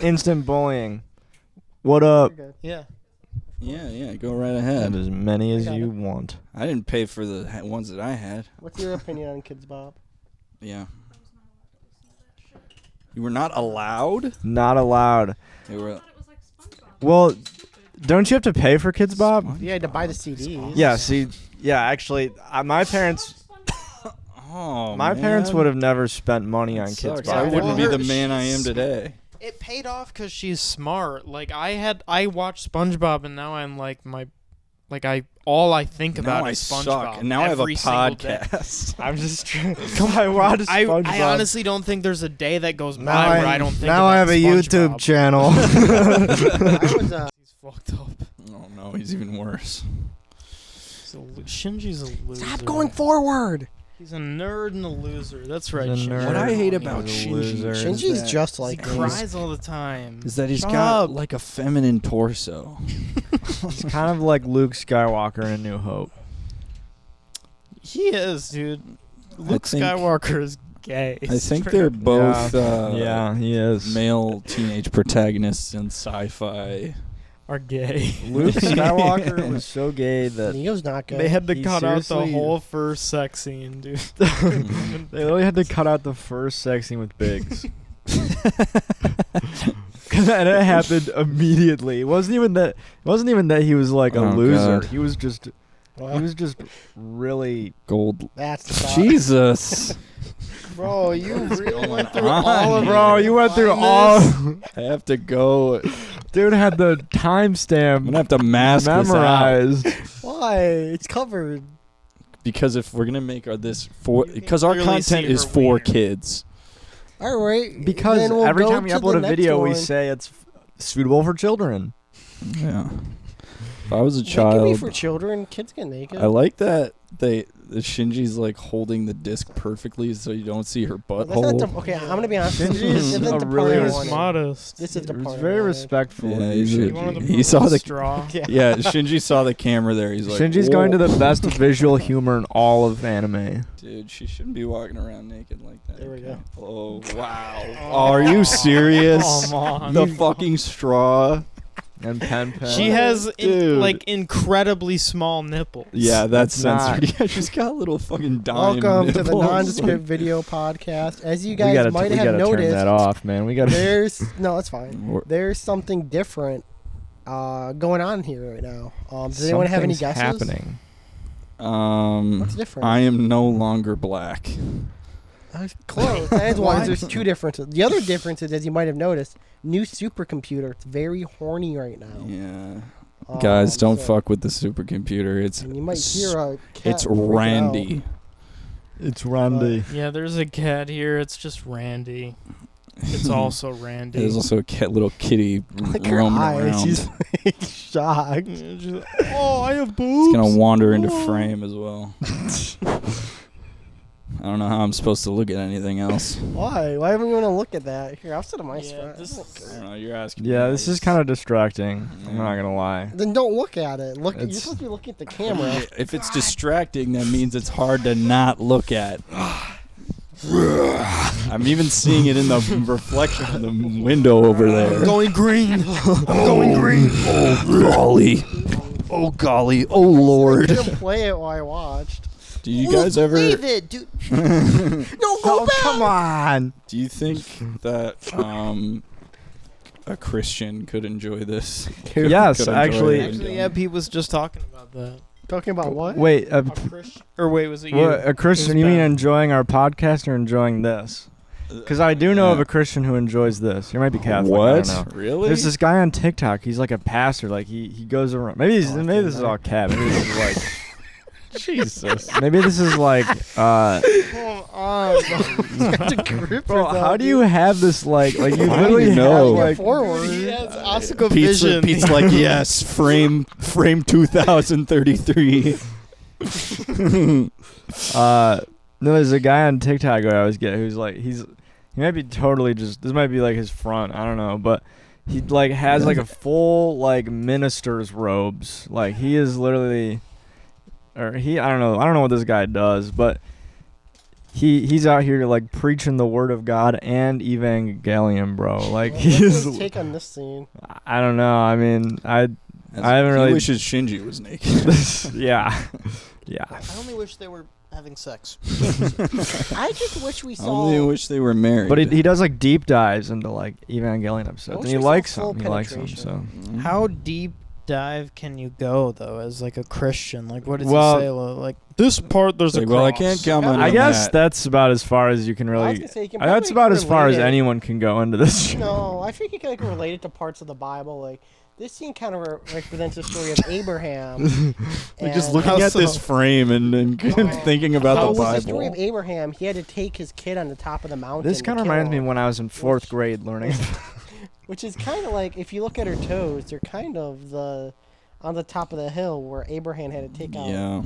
Instant bullying. What up? Yeah. Yeah, go right ahead. As many as you want. I didn't pay for the ones that I had. What's your opinion on Kidz Bop? Yeah. You were not allowed? Not allowed. They were. Well, don't you have to pay for Kidz Bop? You had to buy the CDs. Yeah, see, actually, my parents... My parents would have never spent money on Kidz Bop. I wouldn't be the man I am today. It paid off because she's smart. Like I watched SpongeBob, and now I'm like all I think about is SpongeBob. Suck. And now I have a podcast. I'm just trying. Come on, watch SpongeBob. I honestly don't think there's a day that goes by where I don't think. Now about I have a SpongeBob. YouTube channel. He's fucked up. Oh no, he's even worse. Shinji's a loser. Stop going forward. He's a nerd and a loser. That's right. He's a nerd. What I hate about He's a loser. Shinji's just like he cries all the time. is that he's Shut got up. like a feminine torso. He's kind of like Luke Skywalker in A New Hope. He is, dude. Luke think- Skywalker is gay. I think they're both Yeah, he is. male teenage protagonists in sci-fi. Are gay. Luke Skywalker was so gay that Neo's not good. They had to He cut out the seriously- whole first sex scene, dude. they literally had to cut out the first sex scene with Biggs. And it happened immediately. It wasn't even that he was like a loser. God. He was just really Gold. That's the thought. Jesus. Bro, you really went through on all of here? Bro, you went through all. I have to go. Dude had the I'm timestamp gonna have to mask this out. memorized. Why? It's covered. Because if we're gonna make because our clearly see content is her for wiener. kids. All right. Because then we'll every go time we to upload the a next video, we one. say it's suitable for children. Yeah. If I was a It can be child, for children. Kids get naked. I like that the Shinji's like holding the disc perfectly so you don't see her But that's not butthole. okay, I'm gonna be honest. Shinji This is isn't a the really part I He's wanted. modest. This is the It was part I very wanted. respectful. Yeah, of you you, should- He wanted to Shinji. put He saw a the- straw. Yeah, Shinji saw the camera there. He's like, Shinji's "Whoa." going to the best visual humor in all of anime. Dude, she shouldn't be walking around naked like that. There we go. Oh wow. Oh, are you serious? Come on. The fucking straw. And Pen. She has Dude. like incredibly small nipples. Yeah, that's It's not. censored. Yeah, she's got little fucking dime Welcome to the nipples. Nondescript Video Podcast. As you we guys gotta, might we have gotta turn noticed, that off, man. We gotta. no, it's fine. Or- There's something different going on here right now. Does anyone have any Something's guesses? happening. What's different? I am no longer black. Close. That's one. There's two differences. The other difference is, as you might have noticed, new supercomputer. It's very horny right now. Yeah. Guys, don't so- fuck with the supercomputer. It's And you might hear a cat it's freaking Randy. It's Randy. Yeah, there's a cat here. It's just Randy. It's also Randy. There's also a little kitty out. Like her roaming eyes. around. She's like, shocked. Oh, I have boobs. It's gonna wander into frame as well. I don't know how I'm supposed to look at anything else. Why? Why haven't you want to look at that? Here, I'll sit on my Yeah, spot. this I don't know. You're asking. Yeah, me this is nice. kind of distracting. I'm not gonna lie. Then don't look at it. You're It's- supposed to be looking at the camera. If it's distracting, that means it's hard to not look at. I'm even seeing it in the reflection of the window over there. going green. I'm going green. Oh golly. Oh golly. Oh lord. I didn't play it while I watched. Do you guys ever? Leave it, dude. No, go back. Come on. Do you think that a Christian could enjoy this? Yes, Could enjoy actually. it? Actually, yeah, Pete was just talking about that. Talking about what? Wait, A Christian, or wait, was it you? a Christian? It You was mean Ben. enjoying our podcast or enjoying this? Because I do know of a Christian who enjoys this. He might be Catholic. I What? don't know. Really? There's this guy on TikTok. He's like a pastor. Like he goes around. Maybe this is all cat. Maybe this is like. Jesus. Maybe this is like. Come on. Bro, how do you have this like you How do literally you know? have like Forward. He has Asuka Pete's, vision. Pete's like, yes, frame 2033. no, there's a guy on TikTok who I always get who's like he might be totally just this might be like his front, I don't know, but he like has like a full like minister's robes. Like he is literally I don't know what this guy does, but he's out here like preaching the word of God and Evangelion, bro. Like What's he's. his take on this scene? I don't know. I mean, I haven't really. He wishes Shinji was naked. Yeah. Yeah. I only wish they were having sex. I just wish we I saw. only wish they were married. But he does like deep dives into like Evangelion episodes, wish and he we saw likes full them. He likes them. penetration. So Mhm. How deep dive can you go though, as like a Christian? Like, what does Well- he say? Like this part, there's Like, a well, I cross. can't comment I on guess that. that's about as far as you can I was really. gonna say, you can That's probably about as far as relate it. anyone can go into this. No, I think you can like relate it to parts of the Bible. Like this scene kind of represents the story of Abraham. Like just and- looking How at this so? frame and thinking about How the was the story Bible. of Abraham? He had to take his kid on the top of the mountain. This kind of reminds me when I was in fourth grade learning. Which is kind of like, if you look at her toes, they're kind of on the top of the hill where Abraham had to take out Yeah.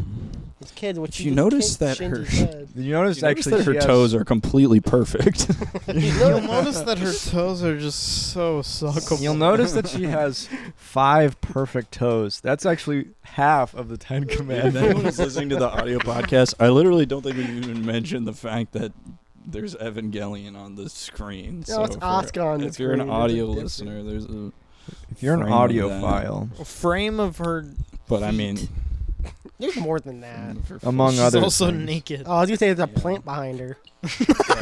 his kids. Which Did you notice that Shinji her- said. Did you notice Did you notice actually that her she has- toes are completely perfect? You'll notice that her toes are just so suckable. You'll notice that she has 5 perfect toes. That's actually half of the 10 If commandments. anyone is listening to the audio podcast, I literally don't think we even mentioned the fact that there's Evangelion on the screen. No, so it's Oscar on the if you're an screen. There's a audio difference. listener, there's a. If you're an frame of audiophile, A frame of her. But I mean, There's more than that. among She's other also things. naked. Oh, I was gonna say there's a Yeah. plant behind her.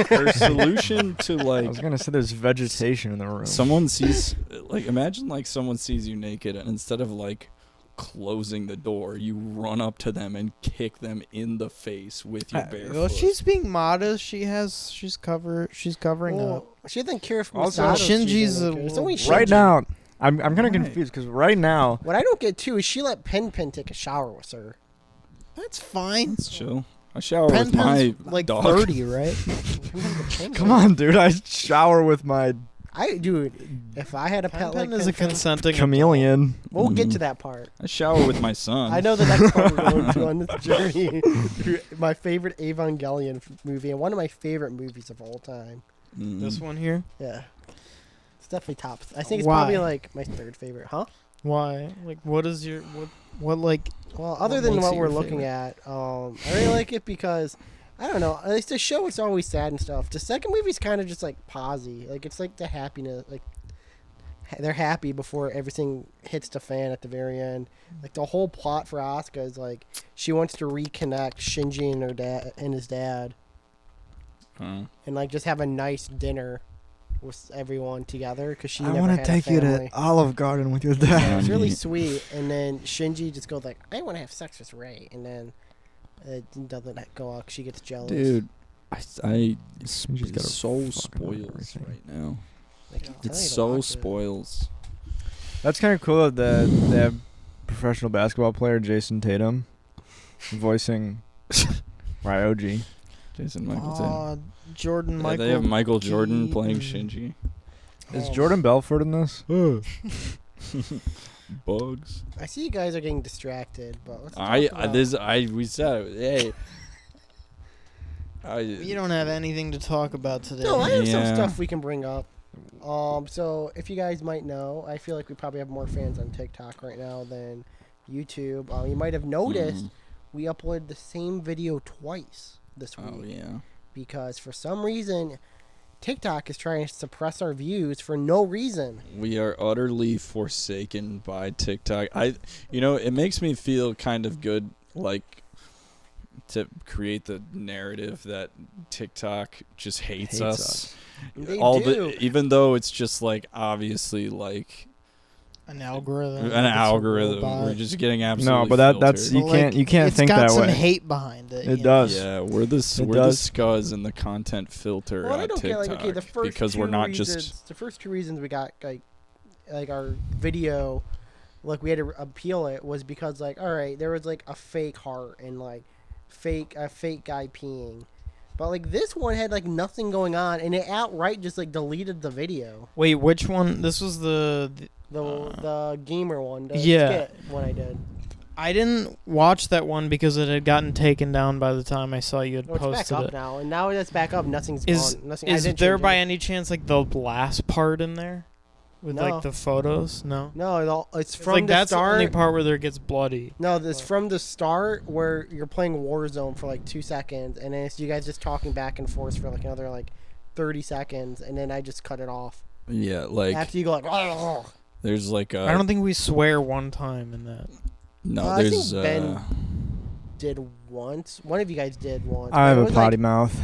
her solution to I like was gonna say there's vegetation in the room. someone sees, like imagine like someone sees you naked and instead of like closing the door, you run up to them and kick them in the face with your bare Well, foot. she's being modest. She's covering Well, up. she doesn't care if Also, Masato sees Shinji's her a- naked. It's only Right Shinji. now, I'm kind of Right. confused because right now, What I don't get too is she let Pen take a shower with her. That's fine. It's chill. I shower Pen with my Pen's like dog. 30, right? come on, dude, I shower with my Dude, if I had a pet like Pen is a Pen, consenting chameleon. we'll get to that part. I shower with my son. I know the next part we're going to on this journey. Through my favorite Evangelion movie and one of my favorite movies of all time. Mm. This one here. Yeah. It's definitely top. I think it's Why? probably like my third favorite. Huh? Why? Like, what is your what like? Well, other What than makes what it we're your looking at, I really like it because I don't know. At least the show is always sad and stuff. The second movie's kind of just like posy. Like it's like the happiness. Like they're happy before everything hits the fan at the very end. Like the whole plot for Asuka is like she wants to reconnect Shinji and her dad and his dad, Huh. and like just have a nice dinner with everyone together because she I never want had to a take you family. to Olive Garden with your Yeah, dad. it's really Neat. sweet. And then Shinji just goes like, "I want to have sex with Rei," and then it doesn't go out. She gets jealous. Dude, I Shinji's got a so fucking spoils everything. right now. Like, I'm telling It you to so watch it. spoils. That's kind of cool that they have professional basketball player Jason Tatum voicing Ryoji. Jason Michael Tatum. Jordan Yeah, Michael. they have Michael Jordan playing Keaton. Shinji. Is Oh, Jordan Belfort in this? Bugs. I see you guys are getting distracted, but let's talk about- We said it. Hey. You don't have anything to talk about today. No, I have some Yeah. stuff we can bring up. So if you guys might know, I feel like we probably have more fans on TikTok right now than YouTube. You might have noticed we uploaded the same video twice this week Oh yeah. because for some reason TikTok is trying to suppress our views for no reason. We are utterly forsaken by TikTok. It makes me feel kind of good, like, to create the narrative that TikTok just hates us. They All do. even though it's just like obviously like An algorithm. an It's a algorithm. robot. We're just getting absolutely No, but that's filtered. you can't it's think got that some way. hate behind it. It you does. Yeah, we're the It the does. scuzz and the content filter Well, I at don't get TikTok like okay, the first because two we're not reasons, just the first two reasons we got like our video, like we had to appeal it was because like all right, there was like a fake heart and like a fake guy peeing, but like this one had like nothing going on and it outright just like deleted the video. Wait, which one? This was the The gamer one, the Yeah. skit one I did. I didn't watch that one because it had gotten taken down by the time I saw you had Oh, it's back posted up it. now, and now that's back up. Nothing's Is gone. Nothing. I is didn't there change by it. any chance like the last part in there? with No. like the photos. No. No, it's It's from like the that's the only start. part where there gets bloody. No, it's from the start where you're playing Warzone for like 2 seconds, and then it's you guys just talking back and forth for like another like 30 seconds, and then I just cut it off. Yeah, like After you go like, there's like I don't think we swear one time in that. no, I think there's Ben did once. One of you guys did once. I have but it a was, potty like, mouth.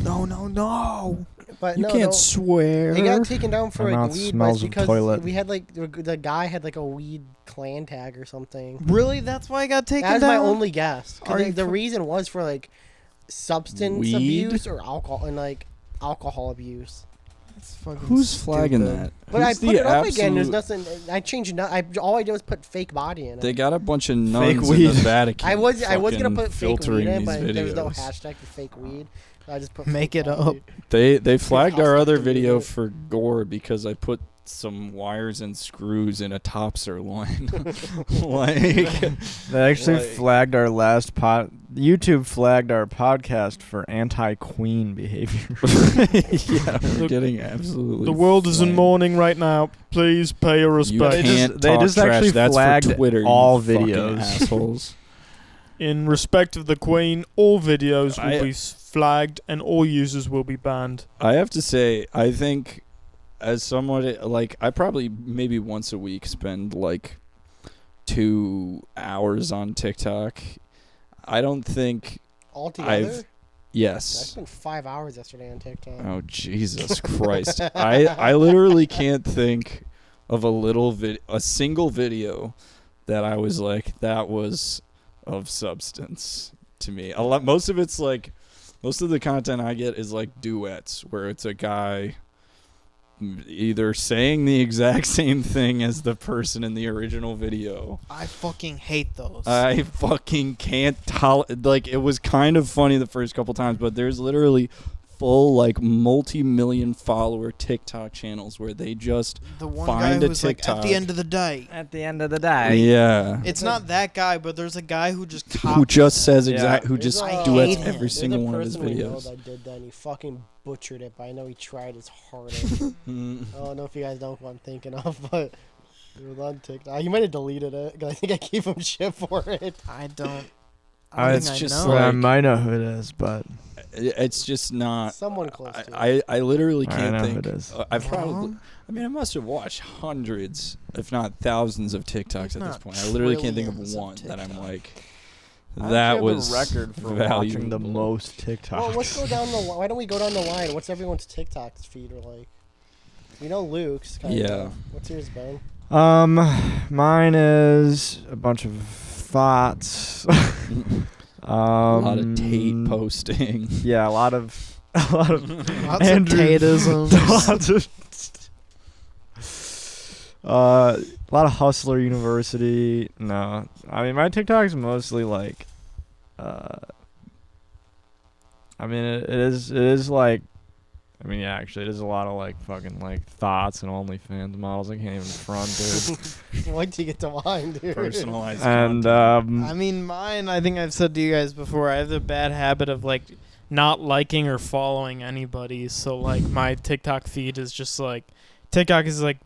No. But you no, can't no, swear. it got taken down for My like mouth weed, but smells it's of because toilet. we had like the guy had like a weed clan tag or something. Really? That's why I got taken That was down? my only guess. 'Cause Are the you the fu- reason was for like substance Weed? abuse or alcohol and like alcohol abuse. That's fucking Who's flagging stupid. that? But I Who's put the it up again. There's absolute- nothing. I changed. All I did was put fake body in it. They got a bunch of nuns in weed. the Vatican. I was gonna fucking put fake weed filtering in, these but there was no videos. hashtag for fake weed. So I just put Make fake it body. up. They flagged I'll our stop other them doing video it. for gore because I put some wires and screws in a top sirloin. Like They actually Like- flagged our last YouTube flagged our podcast for anti-queen behavior. yeah, we're getting absolutely. The world is in flagged. mourning right now. Please pay your You respect. can't they talk just trash. actually That's flagged for Twitter, you all fucking videos. assholes. In respect of the Queen, all videos will I- be flagged and all users will be banned. I have to say, I think as somewhat like I probably maybe once a week spend like 2 hours on TikTok. I don't think Altogether, I yes. spent 5 hours yesterday on TikTok. Oh Jesus Christ! I literally can't think of a single video that I was like that was of substance to me. Most of it's like most of the content I get is like duets where it's a guy either saying the exact same thing as the person in the original video. I fucking hate those. I fucking can't like it was kind of funny the first couple times, but there's literally full like multi-million follower TikTok channels where they just the one find guy a who's like, at TikTok. the end of the day. At the end of the day. yeah It's not that guy, but there's a guy who just who copies just him. says Yeah. exact who There's just a- duets hate him. every There's single a one of his person we know videos. that did that, and he fucking butchered it. But I know he tried his hardest. Mm. I don't know if you guys know who I'm thinking of, but it was on TikTok. He might have deleted it 'cause I think I gave him shit for it. I don't. I- I It's think just I know. I like- might know who it is, but It's just not. Someone close to it. I literally I can't know think. who it is. I've probably. Wrong? I mean, I must have watched hundreds, if not thousands, of TikToks There's at this not point. I literally can't think of trillions of one that I'm TikToks. like. I That actually have was the record for valuable. watching the most TikToks. Well, let's go down the. Why don't we go down the line? What's everyone's TikTok feed or like? We know Luke's. Kinda. Yeah. What's yours, Ben? Mine is a bunch of thoughts. A lot of Tate posting. Yeah, a lot of Lots of Andrew- Tateisms. lots of a lot of Hustler University. No, I mean my TikTok's mostly like, I mean it is like, I mean yeah, actually it is a lot of like fucking like thoughts and OnlyFans models. I can't even front, dude. Why'd you get to mine, dude? Personalized And content. I mean, mine, I think I've said to you guys before, I have the bad habit of, like, not liking or following anybody. So, like, my TikTok feed is just, like, TikTok is, like,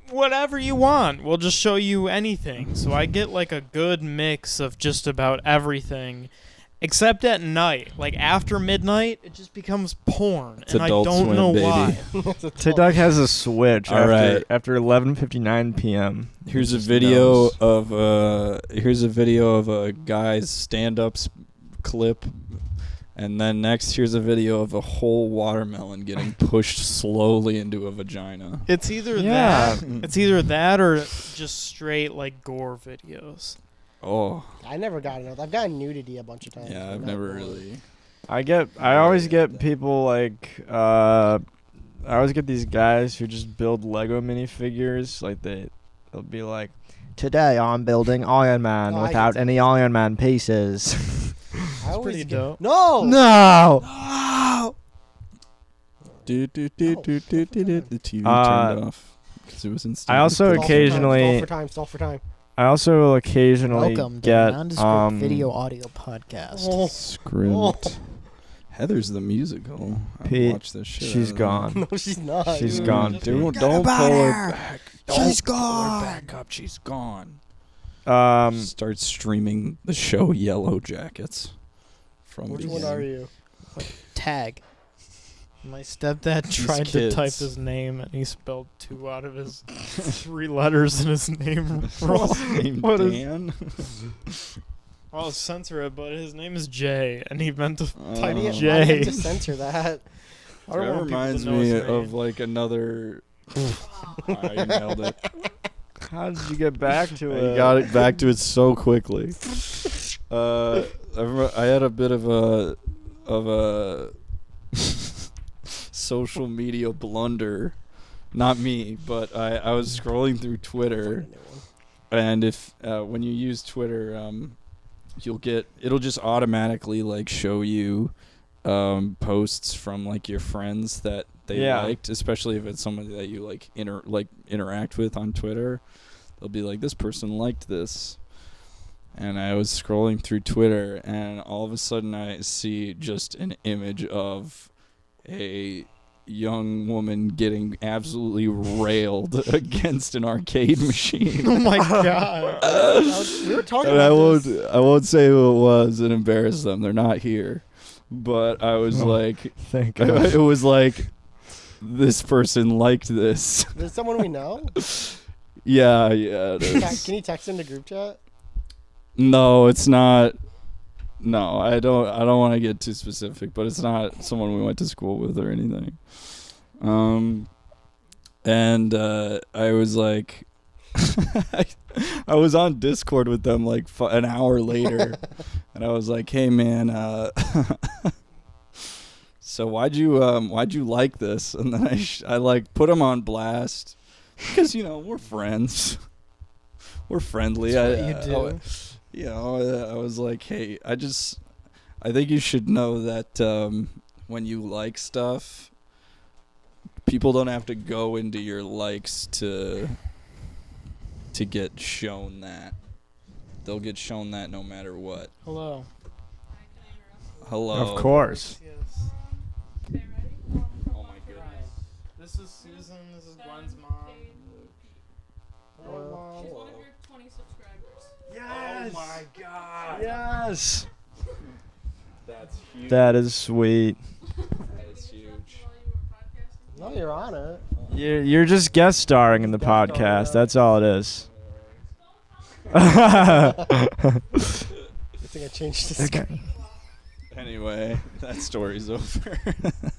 whatever you want. We'll just show you anything. So I get, like, a good mix of just about everything. Except at night. Like, after midnight, it just becomes porn. It's and I Adult don't Swim, know baby. why. TikTok has a switch All after right. after 11:59 p.m. Here's It a just video knows. of a guy's stand-up clip, and then next here's a video of a whole watermelon getting pushed slowly into a vagina. It's either Yeah. that or just straight, like, gore videos. Oh I never got enough. I've gotten nudity a bunch of times. yeah, but I've not never porn. really. I always get people like I always get these guys who just build Lego minifigures. Like they'll be like, today I'm building Iron Man Oh, I without get any Iron Man pieces. I always pretty get- dope. No. No. The TV Uh, turned off because it was in. I also Stall occasionally Stall for time. I also occasionally Welcome to get the Nondescript Video Audio Podcast. Oh. script. Heather's the musical. I Pete, watched this shit. she's gone. No, she's not. She's dude. gone. Dude, don't pull her back. She's Don't pull her gone. back up. She's gone. Start Start streaming the show Yellow Jackets. From Which the one are you? Tag. My stepdad He's tried to type Kidz. his name and he spelled 2 out of his 3 letters in his name wrong. Named What is- Dan. I'll censor it, but his name is Jay, and he meant to Why type do you, why do you Jay. have to censor that? I don't That want people to reminds know his me name. of like another. I nailed it. How did you get back to I it? got it back to it so quickly. I had a bit of a social media blunder. Not me, but I was scrolling through Twitter, and if when you use Twitter, it'll just automatically like show you posts from like your friends that they liked, especially if it's somebody that you like interact with on Twitter. They'll be like, this person liked this. And I was scrolling through Twitter, and all of a sudden I see just an image of a young woman getting absolutely railed against an arcade machine. Oh my god. We were talking And about this. I won't say who it was and embarrass them. They're not here. But I was like, Thank God. it was like, this person liked this. Is it someone we know? Yeah, it is. Can you text in the group chat? No, it's not. No, I don't want to get too specific, but it's not someone we went to school with or anything. And I was like, I was on Discord with them like an hour later, and I was like, "Hey man, so why'd you like this?" And then I like put them on blast because we're friends, we're friendly. That's what you do. I was like, hey, I think you should know that when you like stuff, people don't have to go into your likes to get shown that. They'll get shown that no matter what. Hello. Hello. Of course. Yes. Oh my goodness. This is Susan. This is Gwen's mom. Hello. She's one of your 20 subscribers. Yes. Oh my god. Yes. That's huge. That is sweet. That is huge. No, you're on it. You're just guest starring in the podcast. That's all it is. I think I changed the screen. Anyway, that story's over.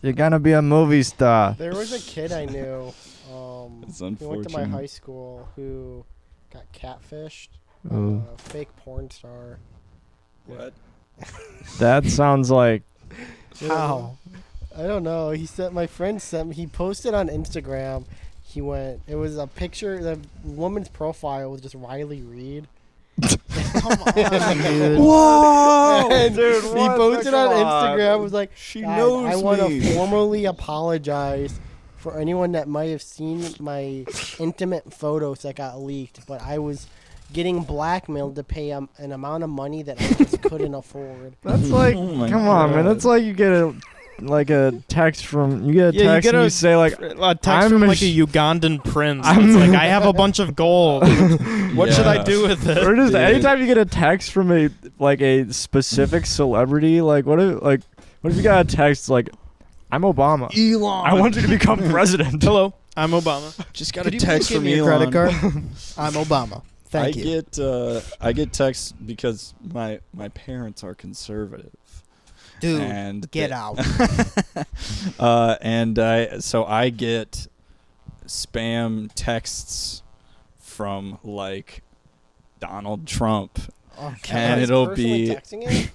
You're gonna be a movie star. There was a kid I knew. It's Who went to my unfortunate. high school who got catfished. Ooh. Fake porn star. What? That sounds like How? I don't know. My friend sent me, he posted on Instagram. It was a picture, the woman's profile was just Riley Reid. Come on, dude. Whoa! And dude, he what the posted on fuck? Instagram, was like, She "Guys, knows I want me." to formally apologize for anyone that might have seen my intimate photos that got leaked, but I was getting blackmailed to pay an amount of money that I just couldn't afford." that's like Oh my come on, man. God. That's like you get a text from you get and you say like a text I'm from a like a Ugandan prince. It's like, I have a bunch of gold. What should I Yeah. do with it? or just Dude. anytime you get a text from a specific celebrity, like what if you got a text like I'm Obama. Elon. I want you to become president. Hello, I'm Obama. Just got Could a you text please give from me Elon. your credit card? I'm Obama. Thank you. I get texts because my parents are conservative. Dude, And get they- out. So I get spam texts from like Donald Trump. Okay. And Is it'll personally be- texting you?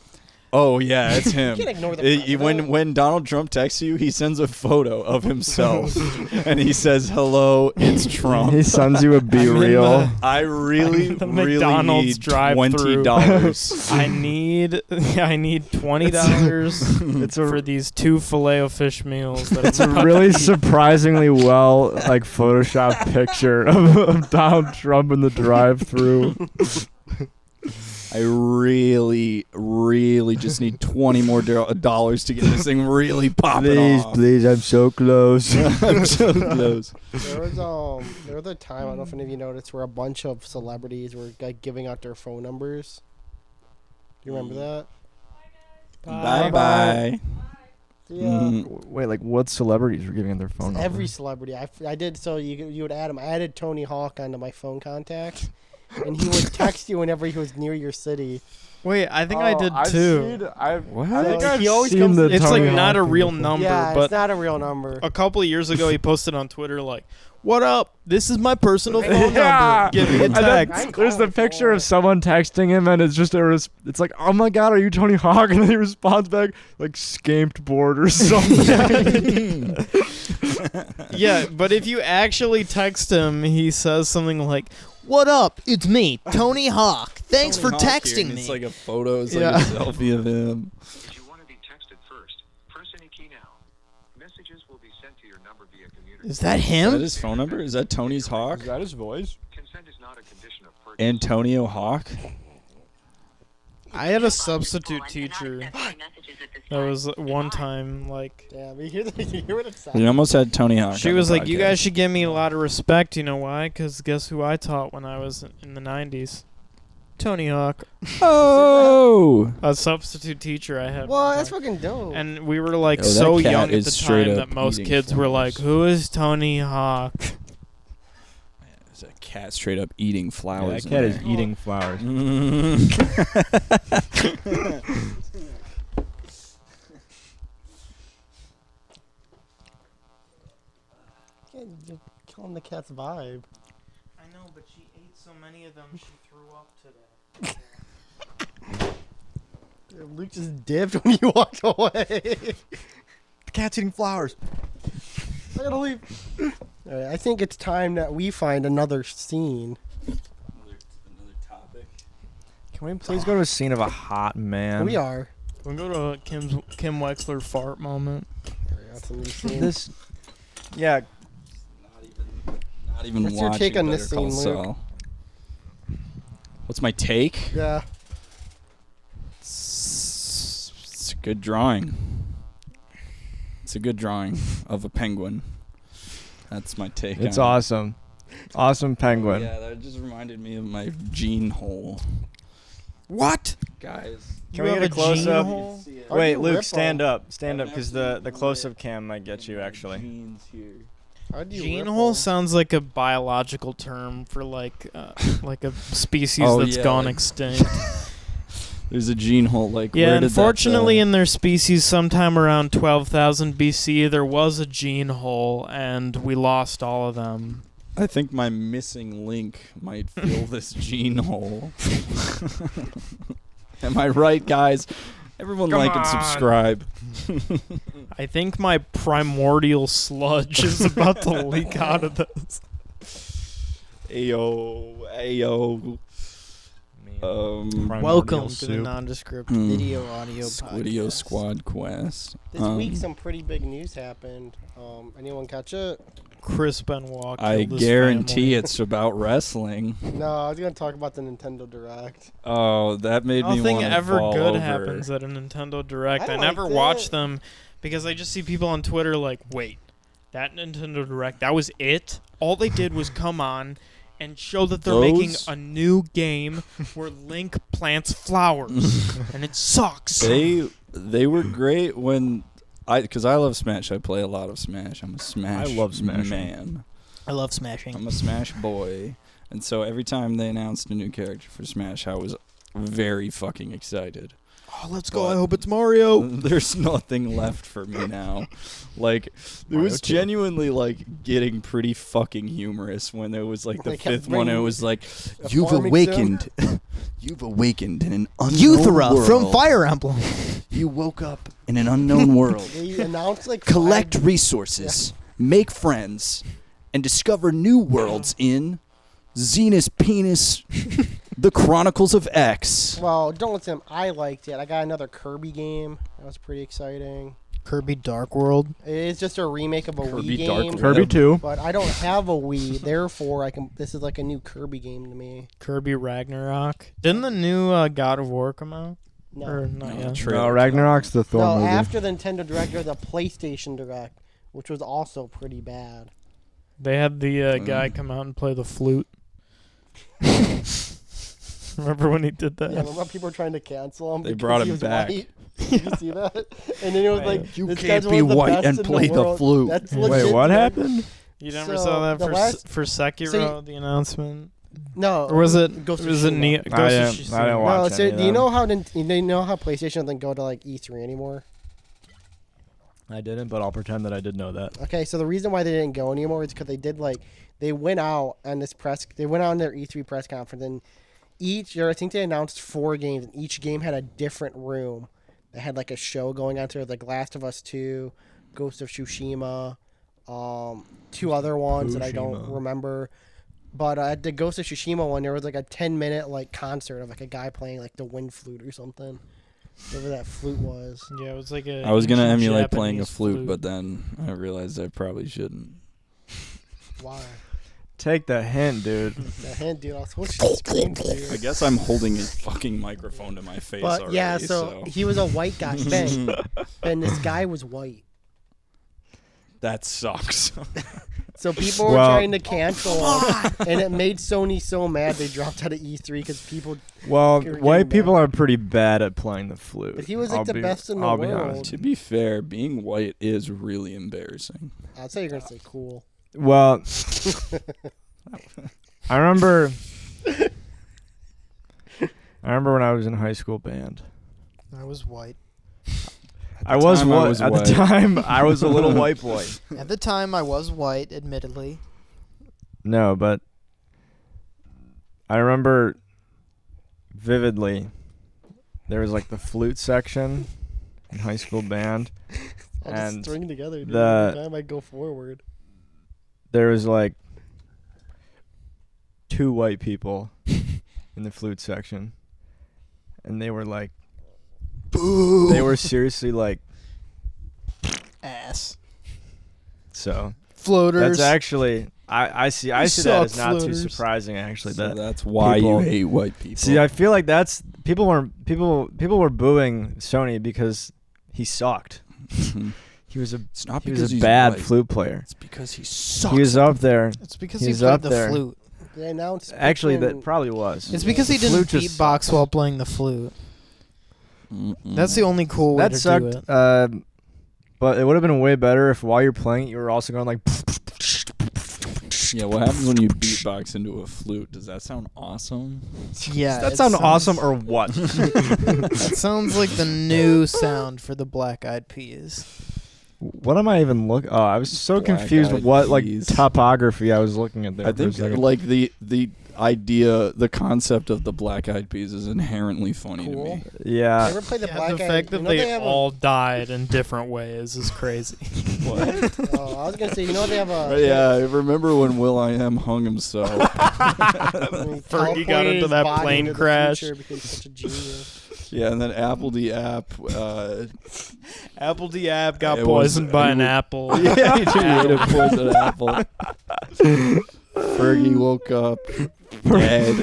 Oh yeah, it's You him. can't ignore the When Donald Trump texts you, he sends a photo of himself and he says, "Hello, it's Trump." He sends you a be I'm in real. I really, The really McDonald's need drive-thru. $20. I need $20 It's a for these 2 Filet-O-Fish meals. That it's a really surprisingly well photoshopped picture of Donald Trump in the drive-through. I really, really just need 20 more dollars to get this thing really popping off. Please, I'm so close. I'm so close. There was a time, I don't know if any of you noticed, where a bunch of celebrities were like giving out their phone numbers. Do you remember that? Bye-bye. Yeah. Wait, like what celebrities were giving their phone number? Every celebrity. I did, so you would add him. I added Tony Hawk onto my phone contacts, and he would text you whenever he was near your city. Wait, I think I did too. What? I think I've He always seen comes- the It's Tony like not a Hawk real before. number, Yeah, but it's not a real number. a couple of years ago he posted on Twitter like, "What up? This is my personal phone Yeah. number. Give me a And then text." there's the picture of someone texting him, and it's just it's like, oh my god, are you Tony Hawk? And then he responds back like scamped board or something. Yeah, but if you actually text him, he says something like, "What up? It's me, Tony Hawk. Thanks Tony for Hawk here, texting and me." It's like a photo. It's Yeah. like a selfie of him. If you want to be texted first, press any key now. Messages will be sent to your number via communication. Is that Is him? that his phone number? Is that Tony's Hawk? that his voice? Consent is not a condition of purchase. Antonio Hawk? I had a substitute teacher that was one time like, Yeah, but you hear what it sounds We almost had Tony Hawk. she on was the like, "You podcast. guys should give me a lot of respect. You know why? Because guess who I taught when I was in the 90s? Tony Hawk." Oh! A substitute teacher I had. Well, one that's time. fucking dope. And we were like Yo, that so cat young at is the straight time up that most eating kids were like, flowers. "Who is Tony Hawk?" There's a cat straight up eating flowers. that cat in is there. eating flowers. You're killing the cat's vibe. I know, but she ate so many of them, she threw up today. Luke just dipped when you walked away. The cat's eating flowers. I gotta leave. All right, I think it's time that we find another scene. Another topic. Can we please go to a scene of a hot man? We are. Can we go to a Kim Wexler fart moment? All right, that's a new scene. This, yeah. Not even What's your watching take on Better this Call scene, Luke? Saul. What's my take? Yeah. It's a good drawing. It's a good drawing of a penguin. That's my take. It's on it. awesome. Awesome penguin. Yeah, that just reminded me of my gene hole. What? Guys. Can You we have get a a close gene up? hole? How do Wait, you Luke, rip stand them? up. Stand up, because the close-up cam might get you, actually. Genes here. How do you Gene rip hole them? sounds like a biological term for like a species Oh, that's yeah, gone like- extinct. There's a gene hole. Like, Yeah, where did unfortunately, that, in their species, sometime around 12,000 BC, there was a gene hole, and we lost all of them. I think my missing link might fill this gene hole. Am I right, guys? Everyone Come like and on. subscribe. I think my primordial sludge is about to leak out of this. Ayo, ayo. Welcome to the soup. Nondescript Mm. video audio Squidio podcast. Squad Quest. This week, some pretty big news happened. Anyone catch it? Chris Benoit I killed his guarantee family. it's about wrestling. No, I was gonna talk about the Nintendo Direct. Oh, that made me Nothing want to ever fall good over. happens at a Nintendo Direct. I I never liked watch it. them because I just see people on Twitter like, wait, that Nintendo Direct, that was it? All they did was come on and show that they're making Those- a new game where Link plants flowers, and it sucks. They were great when because I love Smash. I play a lot of Smash. I'm a Smash. I love smashing. man. I love smashing. I'm a Smash boy, and so every time they announced a new character for Smash, I was very fucking excited. Oh, let's go. go. I I hope it's Mario. There's nothing left for me now. Like, it Mario was 2. genuinely like getting pretty fucking humorous when it was like the They kept fifth one. It bringing was like, a you've farming awakened. You've awakened in an unknown world. Emblem. You woke up in an unknown world. They announced like Collect 5 resources, make friends, and discover new worlds in Xenos Penis, The Chronicles of X. Well, don't listen. I liked it. I got another Kirby game. That was pretty exciting. Kirby Dark World. It's just a remake of a Kirby Wii Dark game. World. Kirby 2. But I don't have a Wii, therefore I can. This is like a new Kirby game to me. Kirby Ragnarok. Didn't the new God of War come out? No. Or not yet? Trailer. No, Ragnarok's the Thor No, movie. after the Nintendo Direct, or the PlayStation Direct, which was also pretty bad. They had the guy come out and play the flute. Remember when he did that? Yeah, remember people were trying to cancel him? They because brought he him was back. white? Did you see that? And then it was like, You this can't guy's be one of the white best and in play the world. flute. That's Wait, legit, what dude. happened? You never So, saw that the for last- for Sekiro, so the announcement? No. Or was it Ghost of was it Tsushima. Ghost I of didn't Tsushima? No, watch so any of do you them. know how PlayStation doesn't go to like E3 anymore? I didn't, but I'll pretend that I did know that. Okay, so the reason why they didn't go anymore is because they went out on their E3 press conference, and I think they announced 4 games, and each game had a different room that had like a show going on to it, like Last of Us 2, Ghost of Tsushima, 2 other ones that I don't Tsushima. remember. But at the Ghost of Tsushima one, there was like a 10-minute like concert of like a guy playing like the wind flute or something. Whatever that flute was. Yeah, it was like a. I was gonna ancient emulate playing a Japanese flute, but then I realized I probably shouldn't. Why? Take the hint, dude. The hint, dude. I'll switch the screen for you. I guess I'm holding a fucking microphone to my face But already. yeah, so he was a white guy. Ben, and this guy was white. That sucks. So people were Well- trying to cancel him, and it made Sony so mad they dropped out of E3 because people. Well, You're white getting people are pretty bad at playing the flute. But he was, like, I'll the be- best in the I'll be world. honest. To be fair, being white is really embarrassing. I'd say you're gonna say cool. Well, I remember. I remember when I was in high school band. I was white. I was time, I white was at white. the time. I was a little white boy. At the time, I was white, admittedly. No, but I remember vividly. There was like the flute section in high school band. I'll And just string together, dude. the- Every time I go forward. There was like 2 white people in the flute section, and they were like, Boo. they were seriously like, ass. so Floaters. that's actually I see that suck, as not too floaters. surprising actually. So That that's why people- you hate white people. see, I feel like that's people were booing Sony because he sucked. He was a It's not he because was a he's bad white. flute player. It's because he sucks. He was up there. It's because He's he played up the there. flute. They announced. Actually, freaking- that probably was. It's because he The didn't flute just beatbox while playing the flute. That's the only cool way That to sucked. do it. But it would have been way better if while you're playing it, you were also going like. Yeah, what happens when you beatbox into a flute? Does that sound awesome? Yeah, Does that it sound sounds- awesome or what? That sounds like the new sound for the Black Eyed Peas. What am I even looking? Oh, I was so confused with Black-eyed what like peas. topography I was looking at there. I for a think second. like the idea, the concept of the Black Eyed Peas is inherently funny to Cool. me. yeah. Ever play the Yeah, Black the Eyed- fact you that know they have all died in different ways is crazy. What? I was gonna say, you know they have a. Yeah, I remember when Will.i.am hung himself. when he Fergie got teleported into his that body plane into the crash. future because he's such a genius. Yeah, and then Apple the app. Apple the app got It was- poisoned by it an was- apple. Yeah, he ate a poisoned apple. Fergie woke up dead.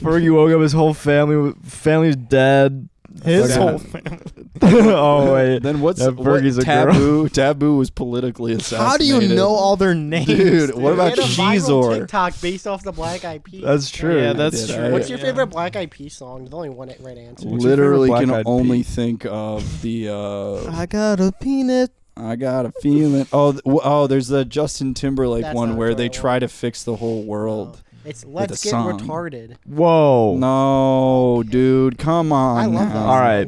Fergie woke up. His whole family's dead. His Okay. whole family. Oh wait. Then what's That Fergie's a girl. Taboo? Taboo was politically assassinated. How do you know all their names? Dude, what about They had a viral Shizor? TikTok based off the Black Eyed Peas. That's true. Yeah, that's Did true. I- What's your Yeah. favorite Black Eyed Peas song? There's only one right answer. What's your Literally favorite can Black-Eyed only Peas? think of the I got a peanut. I got a feeling. Oh, there's the Justin Timberlake That's one not where the they right try one. to fix the whole world. It's Let's a Get song. Retarded. Whoa. No, dude, come on. I love that. now. All right.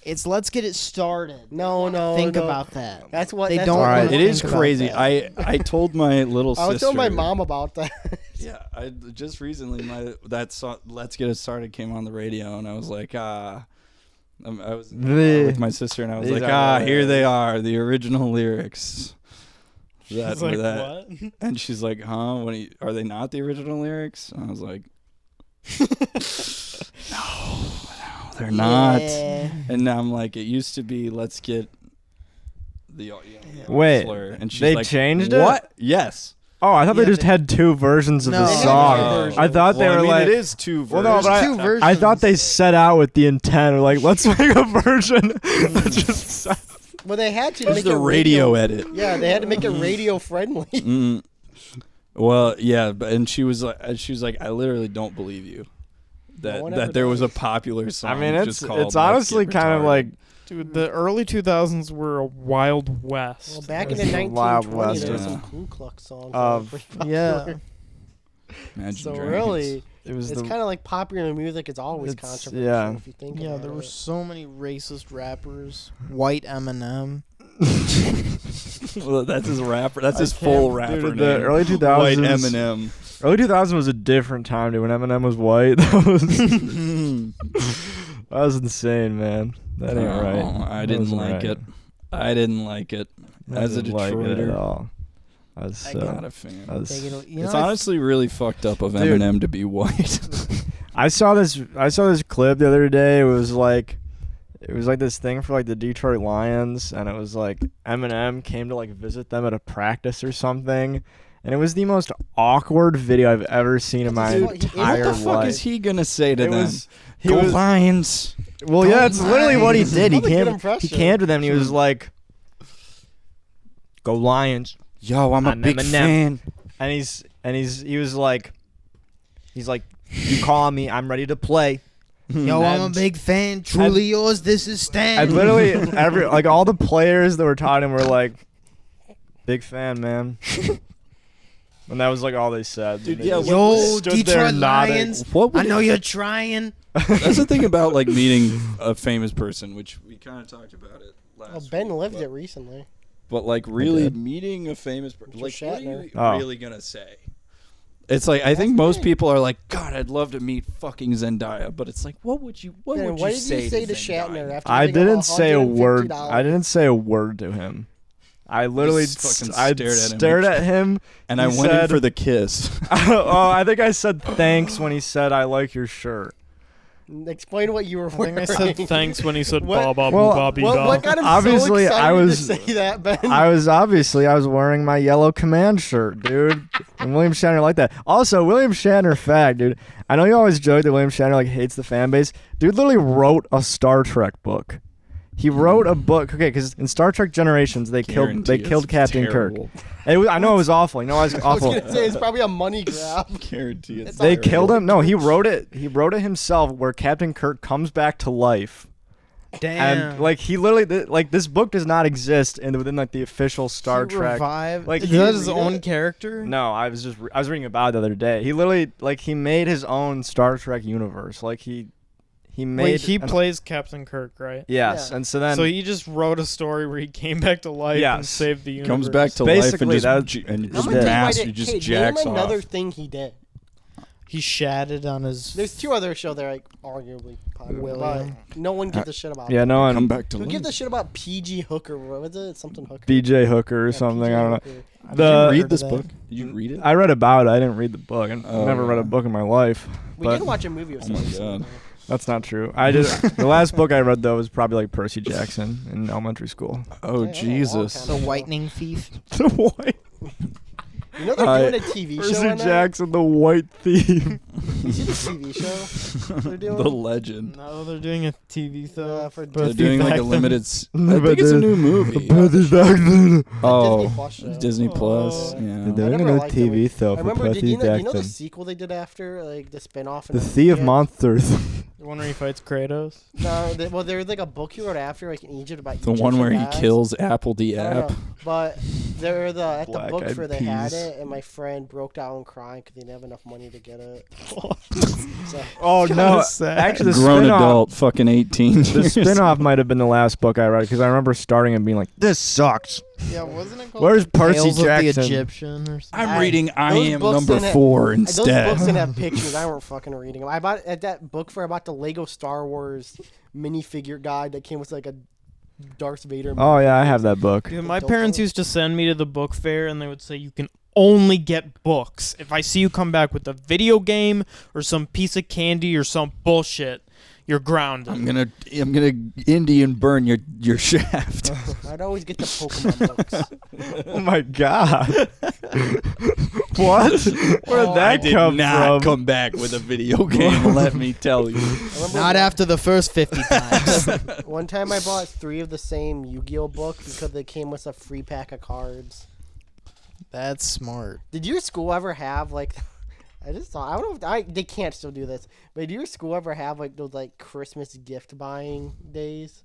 It's let's get it started. No. Think no. about that. That's what They that's don't what Alright. I'm- It is Think about crazy. that. I told my little I sister. was telling my mom about that. Yeah, I just recently that song "Let's Get It Started" came on the radio, and I was like, I was with my sister, and I was These like, are here they are, the original lyrics. That It's or like, that. what? And she's like, huh? Are they not the original lyrics? And I was like, no, they're not. Yeah. And now I'm like, it used to be, let's get the Wait, slur, and she's they like, changed it? What? Yes. Oh, I thought Yeah, they just had two versions of No, the they had song. two versions. I thought they Well, were I mean, like. it is two Well, versions. no, but There's two versions. I thought they set out with the intent, like, let's make a version that just. Well, they had to This is make the it radio edit. Yeah, they had to make it radio friendly. Mm. Well, yeah, and she was like, I literally don't believe you No one that ever there was a does. popular song. I mean, just called it's honestly Let's Get kind of Retarded. like. Dude, the early 2000s were a wild west. Well, back It in the was the Wild 1920s, West, there were yeah. some Ku Klux songs. Of- that were pretty Yeah. popular. Imagine So Dragons. really, It was it's the. kind of like popular music. It's always It's- controversial yeah. if you think Yeah, about there were it. so many racist rappers. White Eminem. Well, that's his rapper. That's I his can't- full rapper dude, name. the early 2000s. White Eminem. Early 2000s was a different time, dude. When Eminem was white, that was insane, man. That ain't Oh, right. I That didn't wasn't like right. it. I didn't like it. I As a didn't like it at Detroiter, all. I was I'm so. not a fan. I was- It's honestly really fucked up of Dude. Eminem to be white. I saw this clip the other day. It was like this thing for like the Detroit Lions, and it was like Eminem came to like visit them at a practice or something, and it was the most awkward video I've ever seen in my Dude, entire What the fuck life. is he gonna say to It them? was he Go was Lions. well, yeah, it's literally what he Lions. did. He That was a good came impression. came to them. And he was like, "Go Lions." Yo, I'm a I'm big Eminem. fan. And he was like, you call on me, I'm ready to play. Yo, I'm a And- big fan. Truly yours, this is Stan. And literally like all the players that were talking were like, big fan, man. And that was like all they said. Dude, They yeah, just Yo, stood there Detroit nodding. Lions. What would I know you're trying. That's the thing about like meeting a famous person, which we kind of talked about it last. Well, Ben week, lived but, it recently. But like really did. meeting a famous person, Mr. like what are you Shatner. Oh. really gonna say? It's like I think most people are like, God, I'd love to meet fucking Zendaya, but it's like, what would you Ben, would what you did say you say to Zendaya? Shatner after I giving him didn't say a word. $150? I didn't say a word to him. I literally Just fucking I stared at him. stared at him. And He I went in said- for the kiss. Oh, I think I said thanks when he said I like your shirt. Explain what you were I think wearing. I said thanks when he said What- ba ba Well, boo ba bee What, da. what got him Obviously, so excited I was- to say that, Ben? I was wearing my yellow command shirt, dude. And William Shatner liked that. Also, William Shatner fact, dude. I know you always joke that William Shatner like hates the fan base. Dude literally wrote a Star Trek book. He wrote a book, okay, because in Star Trek Generations they killed Guarantee Captain it's terrible. Kirk. And I know it was awful. You know, it was I was awful. gonna say it's probably a money grab. Guarantee it's They terrible. killed him. No, he wrote it. He wrote it himself, where Captain Kirk comes back to life. Damn. And like he literally like this book does not exist within like the official Star He Trek. revived. Like, Is he that his read own it? character? No, I was reading about it the other day. He literally like he made his own Star Trek universe. Like he made Wait, he an- plays Captain Kirk, right? Yes, Yeah. and so then So he just wrote a story where he came back to life and Yes. saved the universe. Comes back to life and Basically, just that- j- and I'm just gonna tell you why mass, they- he just hey, jacks name another off. thing he did. He shatted on his. There's two other shows that are like arguably popular, William. but no one gives a shit about. yeah, them. no Come one back to Who life. gives a shit about PG Hooker? What was it? Something Hooker. BJ Hooker or Yeah, something. PG I don't know. Hooker. I've The- never Did heard you read of this that. book? Did you read it? I read about it. I didn't read the book. I've Oh, never read yeah. a book in my life. We But did watch a movie of Oh my some sort, God. though. that's not true. I just the last book I read though was probably like Percy Jackson in elementary school. Oh Yeah, Jesus! all The Whitening Thief. The white You know they're doing a TV show Percy on that? Jackson, the White Thief. You see the TV show they're doing? The legend. No, they're doing a TV though. for but They're doing like a back then- limited. I No, think it's a new movie. Percy Jackson. Oh, Disney Plus show. Disney Plus. Oh. They're Yeah. doing a never new liked it. TV show I for remember, did Percy you know the Jackson. sequel they did after, like the spinoff? The Sea of Monsters. The one where he fights Kratos. No, well, there was like a book he wrote after, like in Egypt about The one Egyptian where he gods. kills Apple the I don't app. know, but there at the Black book Eyed fair they had Peas. it, and my friend broke down crying because he didn't have enough money to get it. So, Oh Kinda no! sad. Actually, the Grown spinoff, adult, fucking 18. the spinoff might have been the last book I read because I remember starting and being like, "This sucks." Yeah, wasn't it called Where's Percy Tales of the Jackson? Egyptian or something? I'm reading I those Am books number didn't have- 4 those books instead. didn't have pictures. I weren't fucking reading them. I bought at that book fair. I bought the Lego Star Wars minifigure guide that came with like a Darth Vader. Oh yeah, I have that book. Dude, my Don't parents tell. used to send me to the book fair, and they would say, you can only get books. If I see you come back with a video game or some piece of candy or some bullshit, you're grounded. I'm gonna Indian burn your shaft. I'd always get the Pokemon books. Oh my god. What? Where did I that did come not from? come back with a video game. Let me tell you. Not after the first 50 times. One time I bought 3 of the same YuGiOh book because they came with a free pack of cards. That's smart. Did your school ever have like? I just thought I don't know if they can't still do this, but did your school ever have like those like Christmas gift buying days?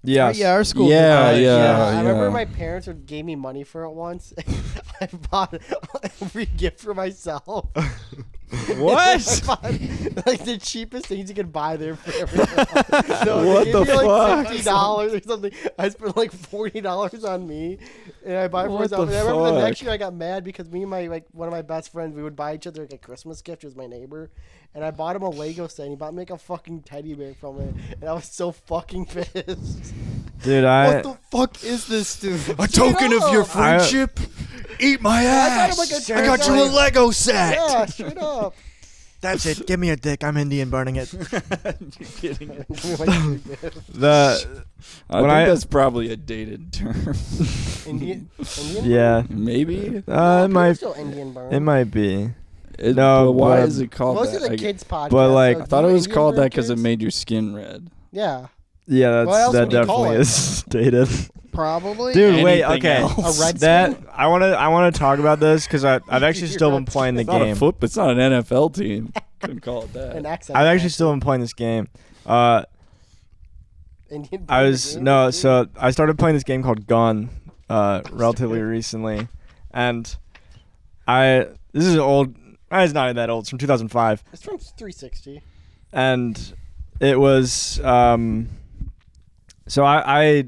Yes. Yeah, our school. Yeah, did that. yeah. I remember my parents gave me money for it once. I bought a free gift for myself. What? I bought, like the cheapest things you could buy there for everything. So What they the gave me, like, fuck? $50 or something. I spent like $40 on me, and I bought it for What myself. the And I remember the fuck? next year I got mad because me and my one of my best friends, we would buy each other like a Christmas gift. It was my neighbor, and I bought him a Lego set. And he bought me like a fucking teddy bear from it, and I was so fucking pissed. Dude, What the fuck is this, dude? A token of your up. friendship? Eat my I ass! got him, like, a I got you a like- Lego set! Yeah, straight up. That's it. Give me a dick. I'm Indian burning it. You're kidding. The I When think I- that's probably a dated term. Indian? yeah. Maybe. No, It might. still Indian burn. It might be. It, No, but why but- is it called Well, this is that? a kids podcast. but, like- so I thought do it was Indian called burn that because it kids? made your skin red. Yeah. Yeah, What else that would you call definitely it? is dated. Probably. Dude, wait. Anything Okay. else. A red That skin? I want to talk about this because I've actually still been playing the It's not a game. it's not an NFL team. Couldn't call it that. An accent. I've actually still been playing this game. Indian I burn was game? no, so I started playing this game called Gun, relatively recently, and this is old. It's not that old. It's from 2005, It's from 360. and it was so I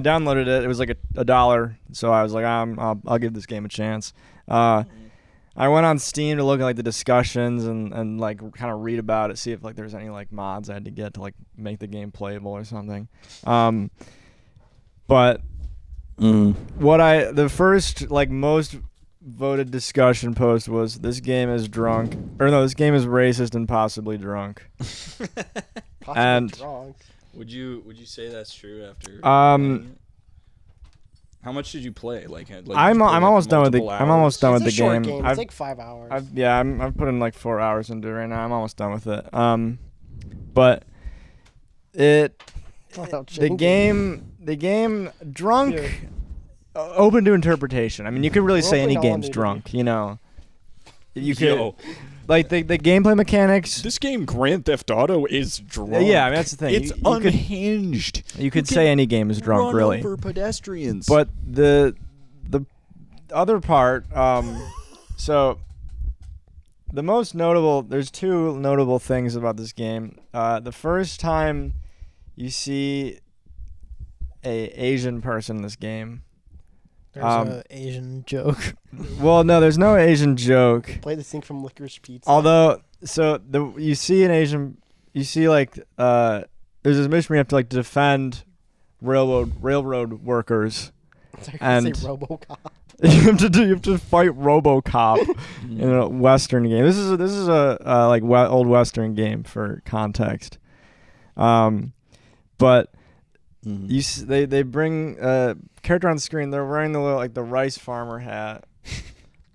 downloaded it. It was like a $1, so I was like, I'll give this game a chance. I went on Steam to look at like the discussions and like kind of read about it, see if like there's any like mods I had to get to like make the game playable or something. But the first like most voted discussion post was this game is this game is racist and possibly drunk. Possibly And- drunk. Would you say that's true after? Um, How much did you play? Like I'm almost done with the multiple I'm almost done It's with a the short game. game. I've, It's like 5 hours. I've put in like 4 hours into it right now. I'm almost done with it. But Without the changing. game drunk Yeah. open to interpretation. I mean, you could really We're say any opening all game's nudity. drunk, you know. You could Yo, like the gameplay mechanics. this game Grand Theft Auto is drunk. Yeah, I mean, that's the thing. It's You could- unhinged. You could say any game is drunk, Run really. over pedestrians. But the other part, so there's 2 notable things about this game. The first time you see a Asian person in this game. There's an Asian joke. Well, no, there's no Asian joke. Play this thing from Licorice Pizza. Although, so you see an Asian, you see like there's this mission where you have to like defend railroad workers. and- say RoboCop. You have to fight RoboCop in a Western game. This is a like old Western game for context. But they bring character on the screen. They're wearing the little, like the rice farmer hat,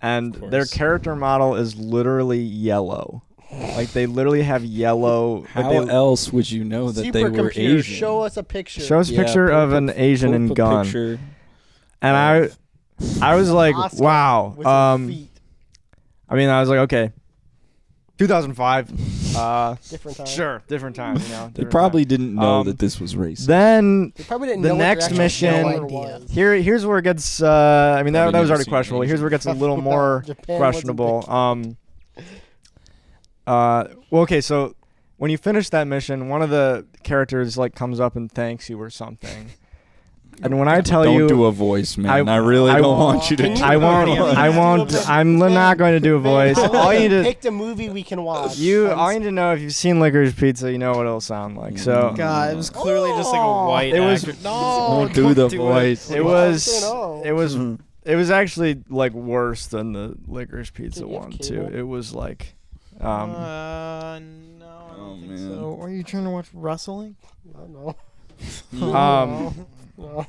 and Of their course. character model is literally yellow. Like they literally have yellow. How like else would you know that they were Supercomputer, Asian? show us a picture. show us a Yeah, picture pull of up an a- Asian pull in up a gun, picture. and I was like, Oscar wow. with his feet. I mean, I was like, okay, 2005. Different time. Sure, different time. You know, They different probably time. didn't know Um, that this was racist. Then They probably didn't The know next what their actual mission- color No idea. was. here's where it gets. I mean, that Probably was never already seen questionable. Asian. Here's where it gets a little No, more Japan wasn't questionable. Well, okay, so when you finish that mission, one of the characters like comes up and thanks you or something. And when I tell don't you, do a voice, man. I- I really I don't won't- want you to. Can do you- I won't. I won't. I'm not going to do a voice. All you need to. Pick the movie we can watch. All you need to know, if you've seen Licorice Pizza, you know what it'll sound like. So God, it was clearly just like a white It was- actor. Don't do the voice. it was. no. It was. It was actually like worse than the Licorice Pizza Did you have one too. cable? It was like, No. Oh think man. So, are you trying to watch wrestling? I don't know. Mm. No.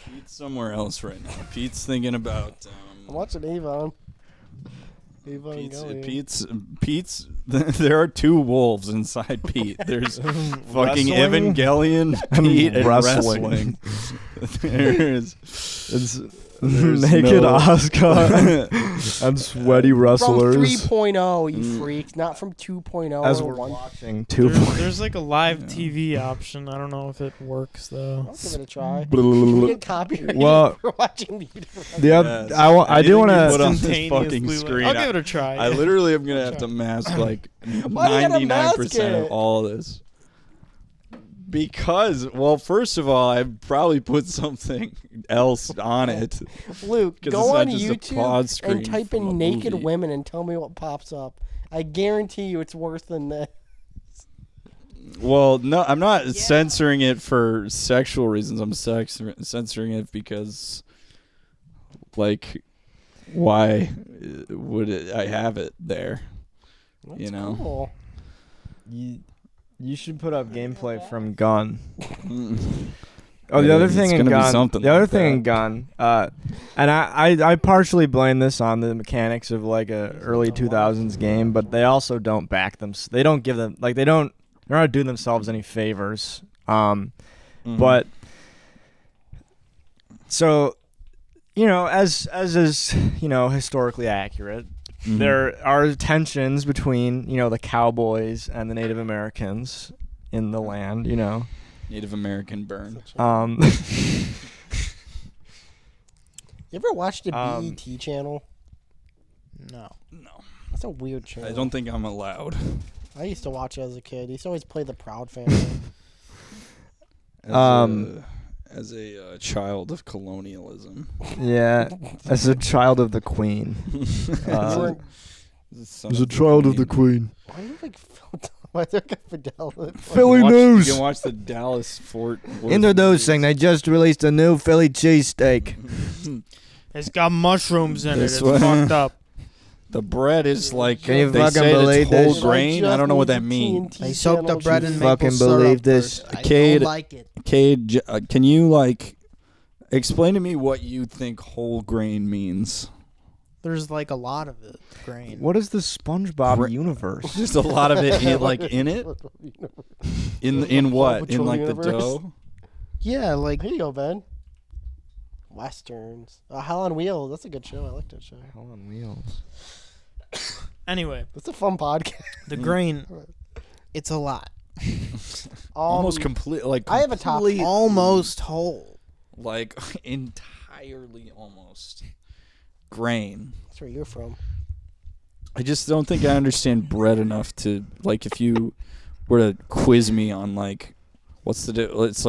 Pete's somewhere else right now. Pete's thinking about. I'm watching Avon. Avon Pete's, going. Pete's. There are two wolves inside Pete. There's fucking Wrestling? Evangelion, Pete, and wrestling. wrestling. There's Naked no- Asuka and sweaty From wrestlers. 3.0, you freak. Not from 2.0 As or we're 1. watching There's like a live TV option. I don't know if it works though. I'll give it a try. We get copyrighted Well, for watching the the other, Yes. I do want Put to. on this fucking Instantaneously, screen. I'll give it a try. I literally am gonna have to mask like Why do you gotta mask 99% of it? all of this. Because, well, first of all, I probably put something else on it. Luke, 'Cause go it's not on just a pause YouTube screen and type from a in naked movie. women and tell me what pops up. I guarantee you it's worse than this. Well, no, I'm not censoring it for sexual reasons. I'm censoring it because, like, why would I have it there? That's You know? cool. You should put up gameplay from Gun. Mm. Oh, the Yeah, other it's thing in gonna be Gun. something The other like thing that. in Gun. And I partially blame this on the mechanics of like a early 2000s game, but they also don't back them. They don't give them like they're not doing themselves any favors. But so, as is historically accurate. Mhm. There are tensions between, the cowboys and the Native Americans in the land, Native American burn. You ever watched the Um, BET channel? No. No, That's a weird channel. I don't think I'm allowed. I used to watch it as a kid. He used to always play the Proud Family. As a child of colonialism. Yeah, as a child of the Queen. As a child of the Queen. Why do you like why is there like a Fidel? Philly You news. can watch the Dallas Fort Worth Introducing, they news. just released a new Philly cheesesteak. It's got mushrooms in it. This It's one- fucked up. The bread is like Can you they fucking say believe it's whole this? grain. I don't know what that means. They soaked the bread in maple fucking syrup believe this? first. I Cade- don't like it. Cade, can you explain to me what you think whole grain means? There's like a lot of it. Grain. What is the SpongeBob Gra- universe? Just a lot of it in it. In what? In Patrol like universe? the dough? Yeah, like Here you go, Ben. Westerns. Hell on Wheels. That's a good show. I like that show. Hell on wheels. Anyway, That's a fun podcast. the grain. it's a lot. Almost complete. Like I have a top. complete- Almost whole. like entirely almost grain. That's where you're from. I just don't think I understand bread enough to if you were to quiz me on what's it's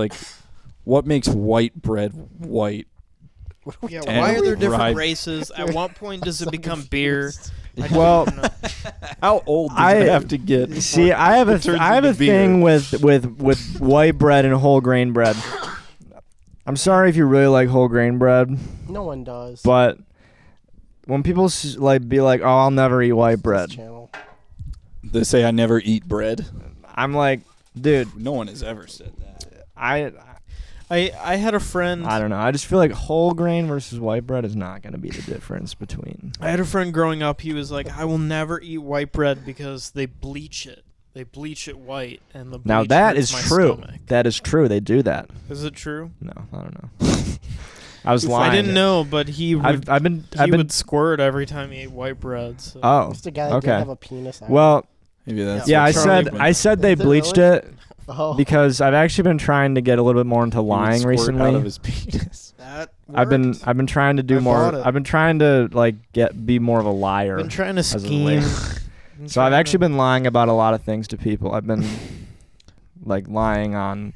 what makes white bread white. Yeah, And why are there different rye- Races. At what point does it become beer? Well, How old does I it have to get? see, I have a turns I have a into beer? thing with white bread and whole grain bread. I'm sorry if you really like whole grain bread, No one does. but when people be like, "Oh, I'll never eat white This bread," channel. They say I never eat bread. I'm like, dude, No one has ever said that. I had a friend. I don't know. I just feel like whole grain versus white bread is not going to be the difference between. I had a friend growing up. He was like, I will never eat white bread because they bleach it. They bleach it white, and the bleach Now that hurts is my true. stomach. That is true. They do that. Is it true? No, I don't know. I was lying. I didn't know, but he would, I've been. he would squirt every time he ate white bread. So. Oh, Just a guy that okay. didn't have a penis. Well, Maybe that's yeah. what Charlie I said they Is it bleached really? it Oh. because I've actually been trying to get a little bit more into he would lying squirt recently. out of his penis. That I've been trying to do I more. bought it. I've been trying to be more of a liar. Been trying to as of scheme. late. Been So I've trying actually to- been lying about a lot of things to people. I've been lying on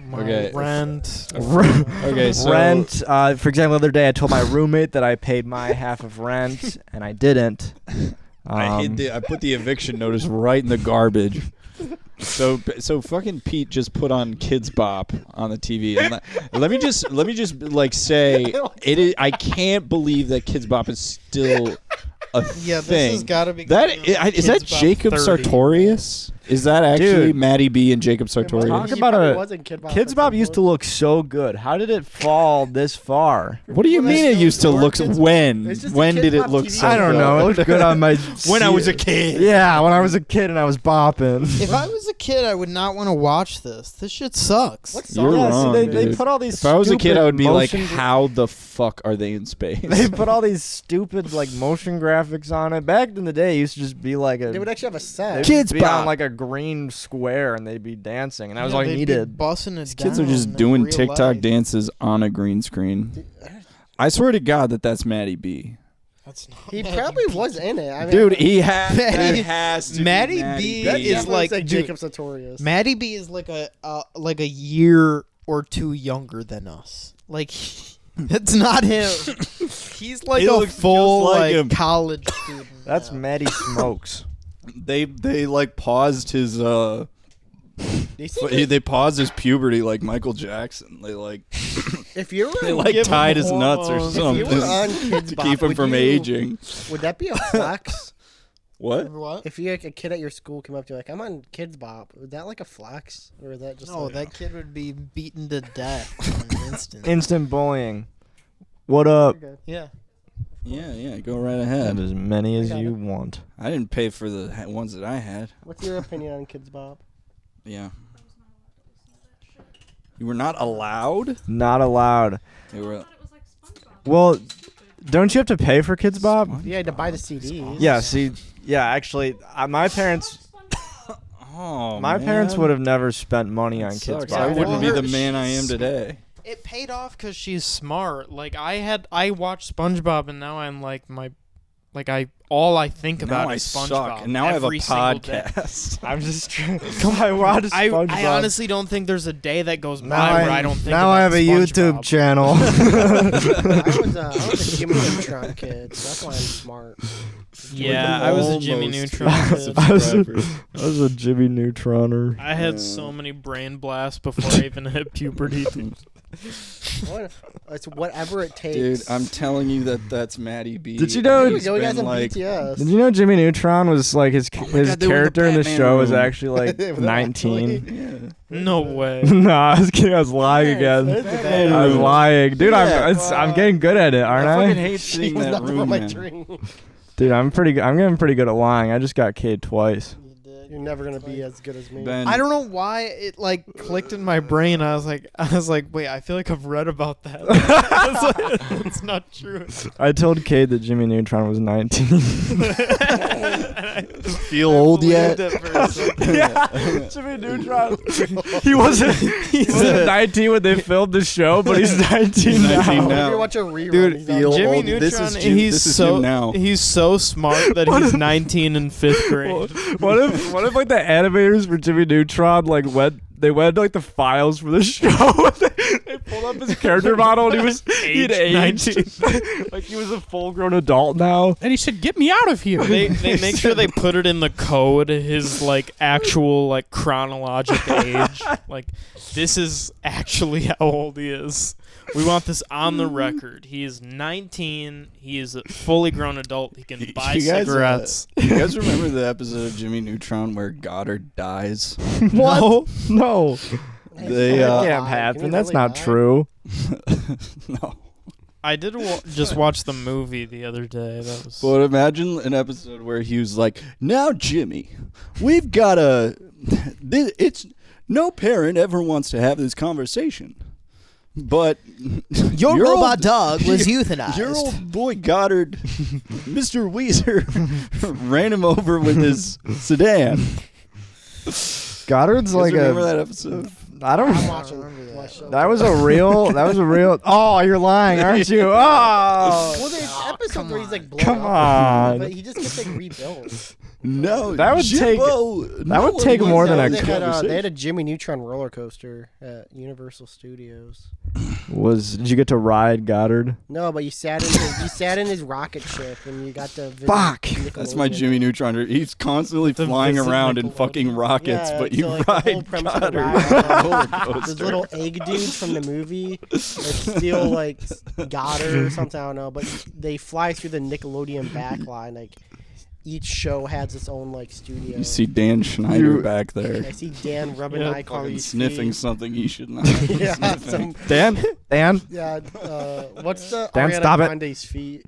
my Okay. rent. Okay, so rent. For example, the other day I told my roommate that I paid my half of rent, and I didn't. I put the eviction notice right in the garbage. So fucking Pete just put on Kidz Bop on the TV, and let me just say it is. I can't believe that Kidz Bop is still a Yeah, thing. this has got to be. That is that Kidz Bop Jacob 30. Sartorius? Is that actually Dude. Maddie B and Jacob Talk Sartorius? He about probably a- was in Kidz Bop. Kidz at Bop some used to point. look so good. How did it fall this far? What do you Well, mean that's it used to still look? Kidz Bop. When? It's just a When Kidz did it Bop look TV so I don't good? know. It looked good on my. When I was a kid. Yeah, when I was a kid and I was bopping. If I was a kid, I would not want to watch this. This shit sucks. What You're song? Yeah, wrong, see, they dude. put all these. If I was a kid, I would be like, stupid motion- how the fuck are they in space? They put all these stupid like motion graphics on it. Back in the day, it used to just be like a. They would actually have a set. they'd Kidz be Bop. on like a green square and they'd be dancing, and that was all you they'd be needed. Busting it These kids are down just in doing real TikTok life. dances on a green screen. I swear to God that's Maddie B. That's not He Maddie probably B. was in it. I mean, Dude, he has. Maddie- That has to Maddie be Maddie B that is definitely like- looks like dude, Jacob Sartorius. Maddie B is like a year or two younger than us. Like it's not him. He's like He a looks full just like like him. college student. That's now. Maddie Smokes. They like paused his Do you see they paused his puberty like Michael Jackson. They like if you they were like Give him tied his nuts or hormones. if you something were on Kidz to Bop, keep him would from you- aging. would that be a flex? What? What? If you like a kid at your school came up to you like, I'm on Kidz Bop, would that like a flex, or is that just No, like, that kid would be beaten to death in an instant. Instant bullying. What up? Okay. Yeah. Yeah, go right Have ahead. as many as got you it. want. I didn't pay for the ones that I had. What's your opinion on Kidz Bop? Yeah. You were not allowed? Not allowed. They were I thought it was like SpongeBob. Well, don't you have to pay for Kidz Bop? Yeah, to buy the CDs. Yeah. See. Yeah. Actually, my parents. Oh, My parents man. would have never spent money on That Kidz sucks. Bop. I Yeah, wouldn't be well, the man I am she's- today. It paid off because she's smart. Like I watched SpongeBob and now I'm like all I think about Now I is SpongeBob. suck, and now I have a every single day. podcast. I'm just trying. I watch I SpongeBob. honestly don't think there's a day that goes by now where I don't think now about I have a SpongeBob. YouTube channel. I was a Jimmy Neutron kid, so that's why I'm smart. Yeah, I was a Jimmy Almost Neutron kid. I was a- subscribers. I was a Jimmy Neutroner. I had Yeah. so many brain blasts before I even hit puberty. It's whatever it takes. Dude, I'm telling you that's Maddie B. Did you know- He's Here we go, guys been in like, BTS. Did you know Jimmy Neutron was like his my his God, they were in the character in the Batman show was room. actually like Was that 19? Yeah. No way. No, I was kidding. I was lying again. That's I was lying, dude. Yeah. I'm getting good at it, aren't I I? fucking hate She seeing was that not room, my man. dream. Dude, I'm getting pretty good at lying. I just got K'd twice. You're never gonna be as good as me. Ben, I don't know why it like clicked in my brain. I was like, wait, I feel like I've read about that. It's not true. I told K'd that Jimmy Neutron was 19. feel old yet? Yeah, Jimmy Neutron. He wasn't 19 when they filmed the show, but he's 19 He's 19 now. now. If you watch a rerun, Dude, he's not- feel Jimmy old. This Neutron, is Jim- he's this is so him now. he's so smart that he's 19 in 5th grade. What if like the animators for Jimmy Neutron like went to like the files for the show? They pulled up his character model and he'd aged. Like he was a full grown adult now. And he said, "Get me out of here." They make sure they put it in the code his like actual like chronological age. Like this is actually how old he is. We want this on the record. He is 19. He is a fully grown adult. He can buy You guys, cigarettes. You guys remember the episode of Jimmy Neutron where Goddard dies? What? No. They, That uh, can't Can happen. you That's really not die? true. No. I did just watch the movie the other day. That was But imagine an episode where he was like, "Now, Jimmy, we've got it's no parent ever wants to have this conversation, but your robot old, dog was euthanized. Your old boy Goddard, Mr. Weezer, ran him over with his sedan." Goddard's You guys like remember a. that episode? I don't. I'm watching. my show. That was a real. Oh, you're lying, aren't you? Oh. Well, there's episodes come where he's like blown Come up, on. but he just gets like rebuilt. No, That would take- Jimbo, that would take one more than wants a to they have had, this they had a conversation. Jimmy Neutron roller coaster at Universal Studios. Did you get to ride Goddard? No, but you sat in his rocket ship and you got to visit Fuck. That's my Nickelodeon. Jimmy Neutron. He's constantly The flying visit around in Nickelodeon. fucking rockets, Yeah, but so, you like, the whole ride premise of the Goddard ride on a was, roller Those coaster. little egg dudes from the movie that steal like Goddard or something, I don't know. But they fly through the Nickelodeon backline. Like each show has its own like studio. You see Dan Schneider back I there. see Dan rubbing Yeah, eye Fucking sniffing something he should not. Yeah, Sniffing. Dan. yeah. What's the Dan, Ariana stop it. Grande's feet?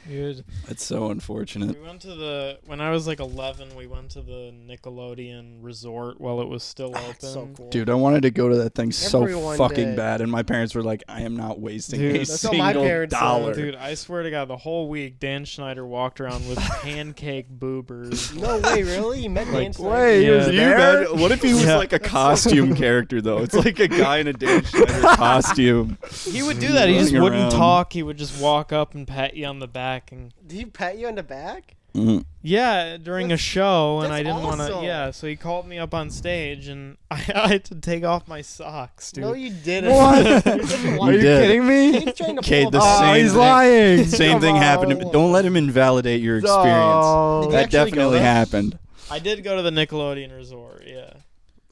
Dude, That's so unfortunate. we went to when I was like 11, we went to the Nickelodeon Resort while it was still open. So cool. Dude, I wanted to go to that thing so Everyone fucking did. bad, and my parents were like, "I am not wasting Dude, a that's what my single parents said. dollar." Dude, I swear to God, the whole week Dan Schneider walked around with pancake boobers. No way, really? You met Dan Schneider? wait, he was Can you imagine- what if he was Yeah. like a costume character though? It's like a guy in a Dan Schneider costume. He would do that. He just Running wouldn't around. talk. He would just walk up and pat you on the back and Did he pat you on the back? Mm. yeah, during a show, and that's I didn't want to. awesome. Yeah, so he called me up on stage, and I had to take off my socks, dude. No, you didn't. What? You're just Are lying. you did. kidding me? He's trying to Okay, pull the a Oh, same he's thing. lying. Same Come thing happened. on. Don't let him invalidate your experience. No. Did you That actually go definitely there? happened. I did go to the Nickelodeon Resort. Yeah,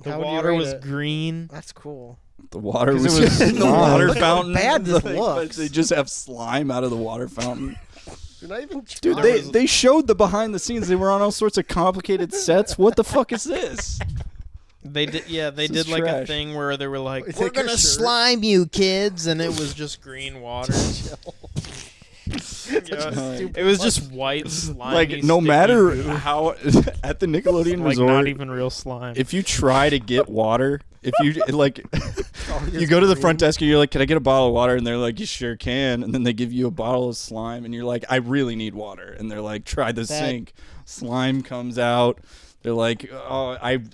the How would you water rate was it? green. That's cool. The water 'Cause was, it was in the slime. water Look how fountain. bad this Like, looks. They just have slime out of the water fountain. You're not even Dude, trying. they showed the behind the scenes. They were on all sorts of complicated sets. What the fuck is this? They did, yeah. They This is did like a trash. thing where they were like, Take "We're your gonna shirt." slime you, kids," and it was just green water. Yeah, it was just white slime. Like, no matter how at the Nickelodeon like Resort, not even real slime. if you try to get water, if you like, Oh, you go to the front desk and you're like, "Can I get a bottle of water?" And they're like, "You sure can." And then they give you a bottle of slime, and you're like, "I really need water." And they're like, "Try the sink." Slime comes out. They're like, "Oh, I'm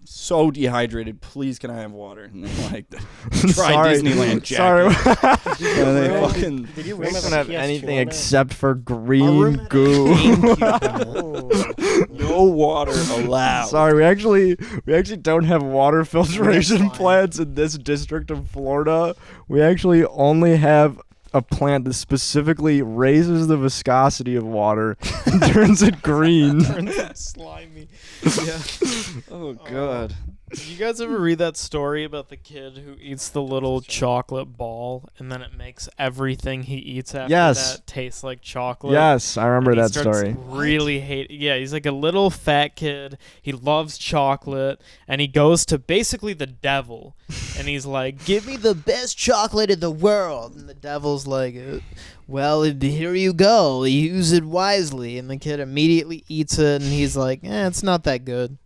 so dehydrated. Please, can I have water?" And they're like, "Try Sorry. Disneyland Sorry. jacket." And they Really? fucking Did you We room don't have have a PS2 anything on it? except for Our room green had a goo. Oh. no water allowed. Sorry, we actually don't have water filtration plants in this district of Florida. We actually only have a plant that specifically raises the viscosity of water and turns it green. slimy. Yeah. Oh god. Did you guys ever read that story about the kid who eats the little chocolate ball and then it makes everything he eats after Yes. that taste like chocolate? Yes, I remember And he that starts story. Really hate. Yeah, he's like a little fat kid. He loves chocolate, and he goes to basically the devil, and he's like, "Give me the best chocolate in the world." And the devil's like, "Well, here you go. Use it wisely." And the kid immediately eats it, and he's like, "It's not that good."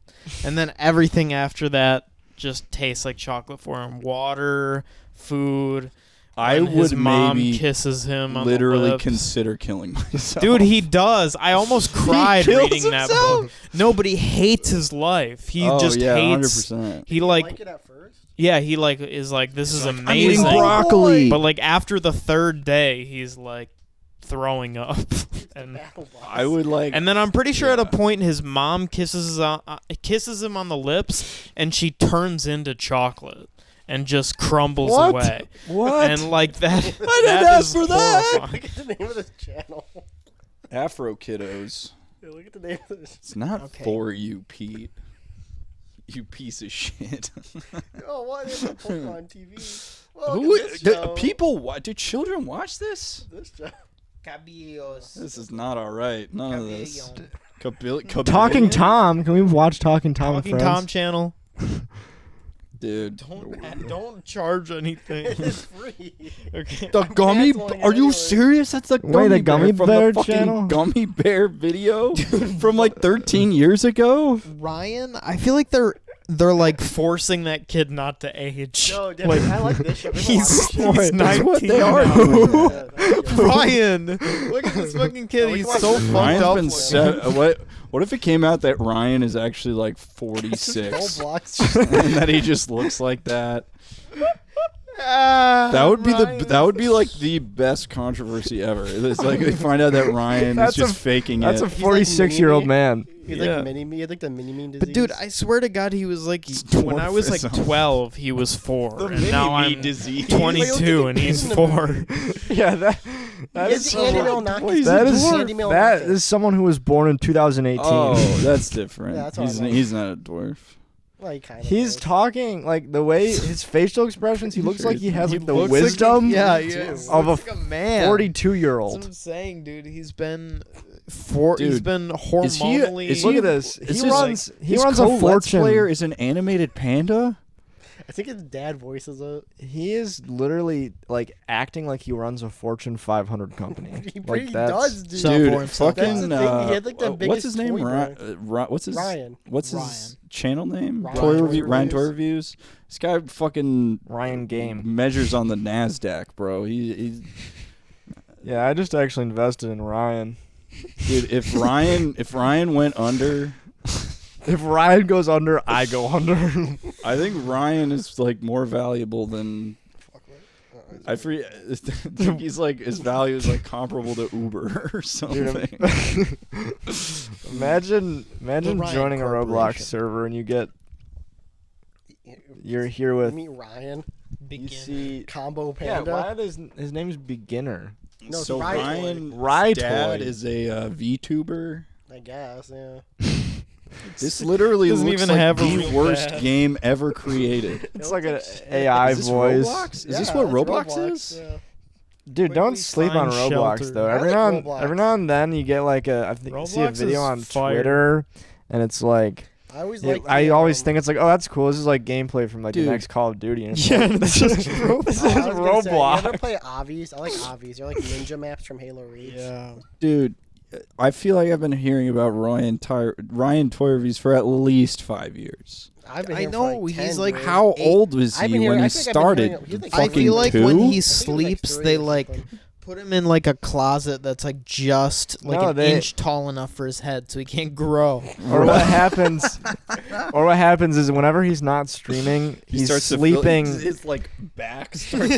And then everything after that just tastes like chocolate for him. Water, food. I when his would mom maybe kisses him on the literally lips. consider killing myself. Dude, he does. I almost cried kills reading that himself? book. No, but he hates his life. He oh, just yeah, hates. 100%. He You like, it at first? yeah, he like is like, this is I'm eating amazing. broccoli. But like after the third day, he's like throwing up, and Battle boss. I would like. and then I'm pretty sure at a Yeah. point his mom kisses him on the lips, and she turns into chocolate and just crumbles What? away. what? And like that, I didn't that ask is for that. horrifying. Look at the name of this channel. Afro kiddos. Yeah, look at the name of this. It's not Okay. for you, Pete. You piece of shit. Oh, what is it? Pokemon TV? Well, Who? this show. People? Do children watch this? This show. Caballos. This is not all right. None of this. Cabil- Talking Tom. Can we watch Talking Tom with Talking friends? Tom channel. Dude. Don't charge anything. It's free. Okay. The gummy? canceling it Are you anyway. serious? That's the Wait, gummy the Gummy bear from Bear the fucking channel? Gummy Bear video from like 13 years ago. Ryan, I feel like they're like forcing that kid not to age. No, definitely. I like this show. Remember He's, watching this show? he's That's 19 what they are now. doing. Yeah, that's good. Ryan, look at this fucking kid. Yeah, we He's can so watch- fucked Ryan's up. been set. What if it came out that Ryan is actually like 46 Roblox. and that he just looks like that? That would be that would be like the best controversy ever. It's like they find out that Ryan is That's just a- faking That's it. a He's like 46-year-old Mini-Me. man. He's Yeah. like mini-me. He had like the mini-me disease. But dude, I swear to God, he was like when I was like dwarfism. 12, he was 4, The and now mini-me I'm disease. 22 and he's 4. Yeah, that Is is the Andy someone, Milonakis. that is Andy that Milonakis. is someone who was born in 2018. Oh, that's different. Yeah, that's what I he's meant. he's not a dwarf. Well, he kind of. He's talking like the way his facial expressions. He looks like he has like the wisdom yeah, of a man. 42-year-old. That's what I'm saying, dude. He's been hormonally. Look at this. Is He this runs. like- He his runs a co-Let's fortune. player is an animated panda. I think his dad voices it. He is literally like acting like he runs a Fortune 500 company. He like pretty that's does, dude. Dude, That's the fucking. thing. He had, like, the what's biggest his name? toy What's his Ryan. What's Ryan. his channel name? Ryan Toy Toy review. Ryan Toy Reviews. Reviews. This guy fucking Ryan Game. measures on the Nasdaq, bro. He's Yeah, I just actually invested in Ryan. dude. If Ryan went under, If Ryan goes under, I go under. I think Ryan is like more valuable than. I forget. I think he's like his value is like comparable to Uber or something. Imagine Ryan joining a Roblox Corporation. server and you're here with meet Ryan. you see Combo yeah. Panda. Why his name's Beginner? No, it's So Ryan. Ryan's Rytoid. dad is a VTuber. I guess, yeah. This literally Doesn't looks even like have a the real worst dad. game ever created. It's like an shit. AI Is this voice. Roblox? Is this Yeah, what that's Roblox is? Yeah. Dude, don't Quickly sleep on find Roblox shelter. though. I Every like now Roblox. every now and then you get like a see a Roblox video is on fire. Twitter, and it's like I always yeah, like. I always think it's like, oh, that's cool. This is like gameplay from like Dude. the next Call of Duty. And it's Yeah, like, it's just this is You ever Roblox. play Obvies? I like Obvies. They're like ninja maps from Halo Reach. Yeah. Dude, I feel like I've been hearing about Ryan Toy Reviews for at least 5 years. I've been I here for, know, like, he's 10, like dude. How old was I've he been when hearing- he I think I've been hearing started? he's like I Fucking feel like two? when he I think sleeps, like they 3 or like something. put him in like a closet that's like just like No, an they- inch tall enough for his head, so he can't grow. Or what happens? Or what happens is whenever he's not streaming, He he's starts to feel- sleeping. his like back starts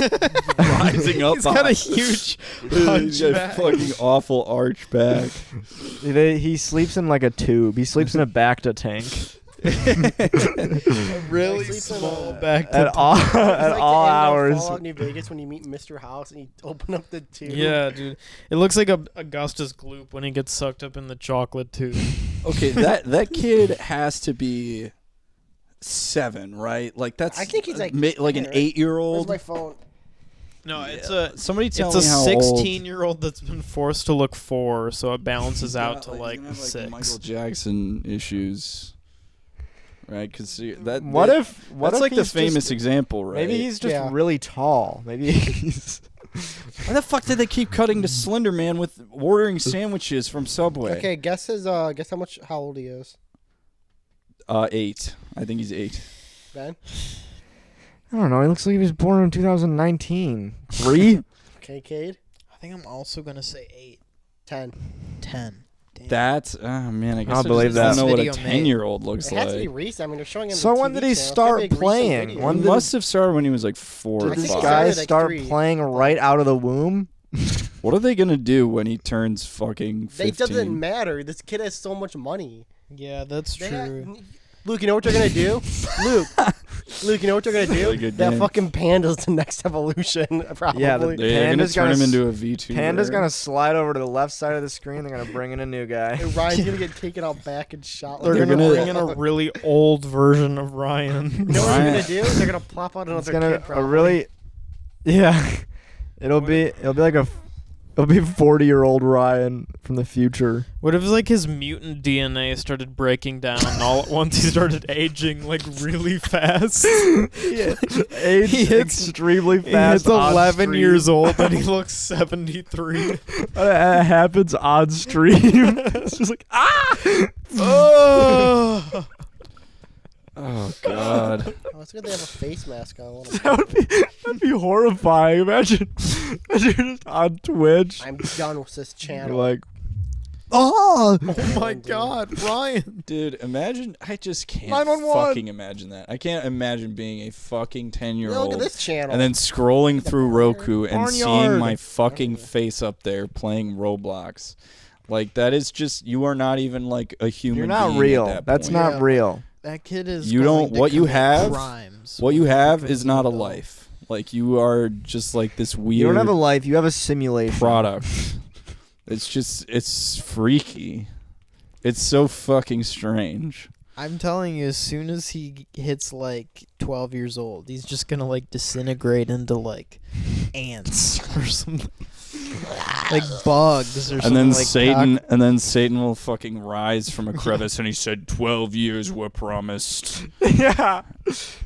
rising up. He's got a huge He's got a hunchback. fucking awful arch back. He sleeps in like a tube. He sleeps in a Bacta tank Really sleeps in small a- back. at all It's at like all the end of hours. Fallout New Vegas when you meet Mr. House and you open up the tube. Yeah, dude. It looks like a Augustus Gloop when he gets sucked up in the chocolate tube. Okay, that kid has to be 7, right? Like that's I think he's like like 10, an right? 8-year-old. Where's my phone? No, it's a Somebody tell it's a me how old. 16-year-old that's been forced to look 4, so it balances out to He's like gonna have, 6. Michael Jackson issues, right? Because that What that- if? What that's if like the he's famous just- example, right? Maybe he's just Yeah. really tall. Maybe he's. Why the fuck did they keep cutting to Slender Man with ordering sandwiches from Subway? Okay, guess how much how old he is. 8. I think he's 8. Ben? I don't know. He looks like he was born in 2019. 3? Okay, Cade? I think I'm also gonna say 8. 10. 10. Damn. That's man. I guess I'll I believe just don't that. know what a Video made. 10-year-old looks It has to be like. recent. I mean, they're showing him So the when TV did he channel. It's start gotta be a recent playing? video. When He did- must have started when he was like 4 I or Did think this he 5. guy started, like, start 3. playing right out of the womb? What are they gonna do when he turns fucking 15? It doesn't matter. This kid has so much money. Yeah, that's They true. ha- Luke, you know what they're gonna do? Luke, you know what they're gonna do? Really good That game. fucking panda's the next evolution, probably. Yeah, They're gonna Panda's turn gonna him s- into a VTuber. Panda's gonna slide over to the left side of the screen. They're gonna bring in a new guy. And Ryan's gonna get taken out back and shot. They're like gonna gonna- bring in a really old version of Ryan. You know what Ryan- they're gonna do? They're gonna plop out It's another gonna kid. a Probably. really, yeah. It'll be like it'll be 40-year-old Ryan from the future. What if like his mutant DNA started breaking down and all at once he started aging like really fast? Age He hits- extremely He fast. hits on 11 stream. years old and he looks 73. It happens on stream. It's just like Oh. Oh god. Oh, it's good they have a face mask on. that'd be horrifying. Imagine you're just on Twitch. I'm done with this You're channel. like, oh, Oh my god, Ryan. Dude, imagine. I just can't 911. fucking imagine that. I can't imagine being a fucking 10-year-old. Look at this channel. and then scrolling through Roku and seeing Barnyard. my fucking face up there playing Roblox. Like, that is just, you are not even like a human you're not being at real. that That's point. not Yeah. real. That kid is You going don't- to what you commit have- crimes. What you when he have becomes is not a adult. life. Like, you are just like this weird You don't have a life. You have a simulation. product. It's freaky. It's so fucking strange. I'm telling you, as soon as he hits like 12 years old, he's just gonna like disintegrate into like ants or something, like bugs or something. And then Satan will fucking rise from a crevice, and he said, 12 years were promised. Yeah.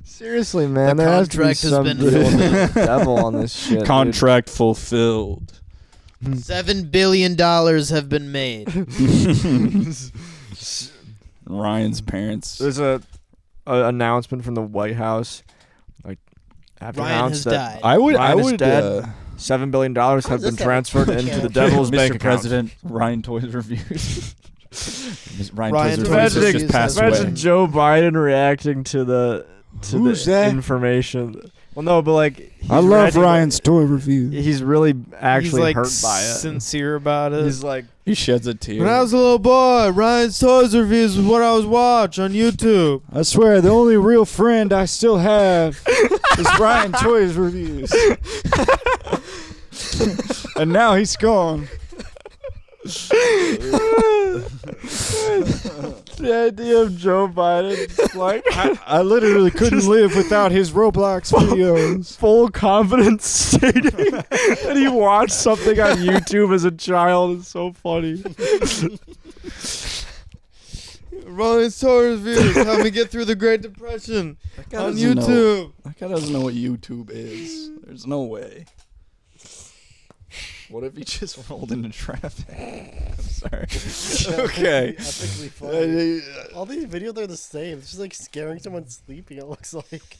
Seriously, man. The There has to be contract has some been deal with fulfilled. the devil on this shit. Contract fulfilled. $7 billion have been made. Ryan's parents. There's a announcement from the White House, like after Ryan announced has that died. I is would. dead. $7 billion have does been that transferred have a into the channel? devil's bank Mr. account. President, Ryan Toys Reviews. Ryan Ryan Toys Toys Reviews Reviews just passed Imagine away. Joe Biden reacting to the Who's that? information. Well, no, but like he's I love reacting- Ryan's Toy Review. He's really actually he's like hurt by it. sincere about it. He's like, He sheds a tear. When I was a little boy, Ryan's Toys Reviews was what I was watching on YouTube. I swear, the only real friend I still have is Ryan Toys Reviews. And now he's gone. the idea of Joe Biden, like I literally couldn't live without his Roblox videos. full confidence stating that he watched something on YouTube as a child is so funny. Ryan's Toys Reviews helped me get through the Great Depression on YouTube. That guy doesn't know what YouTube is. There's no way. What if he just rolled into traffic? I'm sorry. Okay. Epically funny. All these videos are the same. It's just like scaring someone sleeping, it looks like.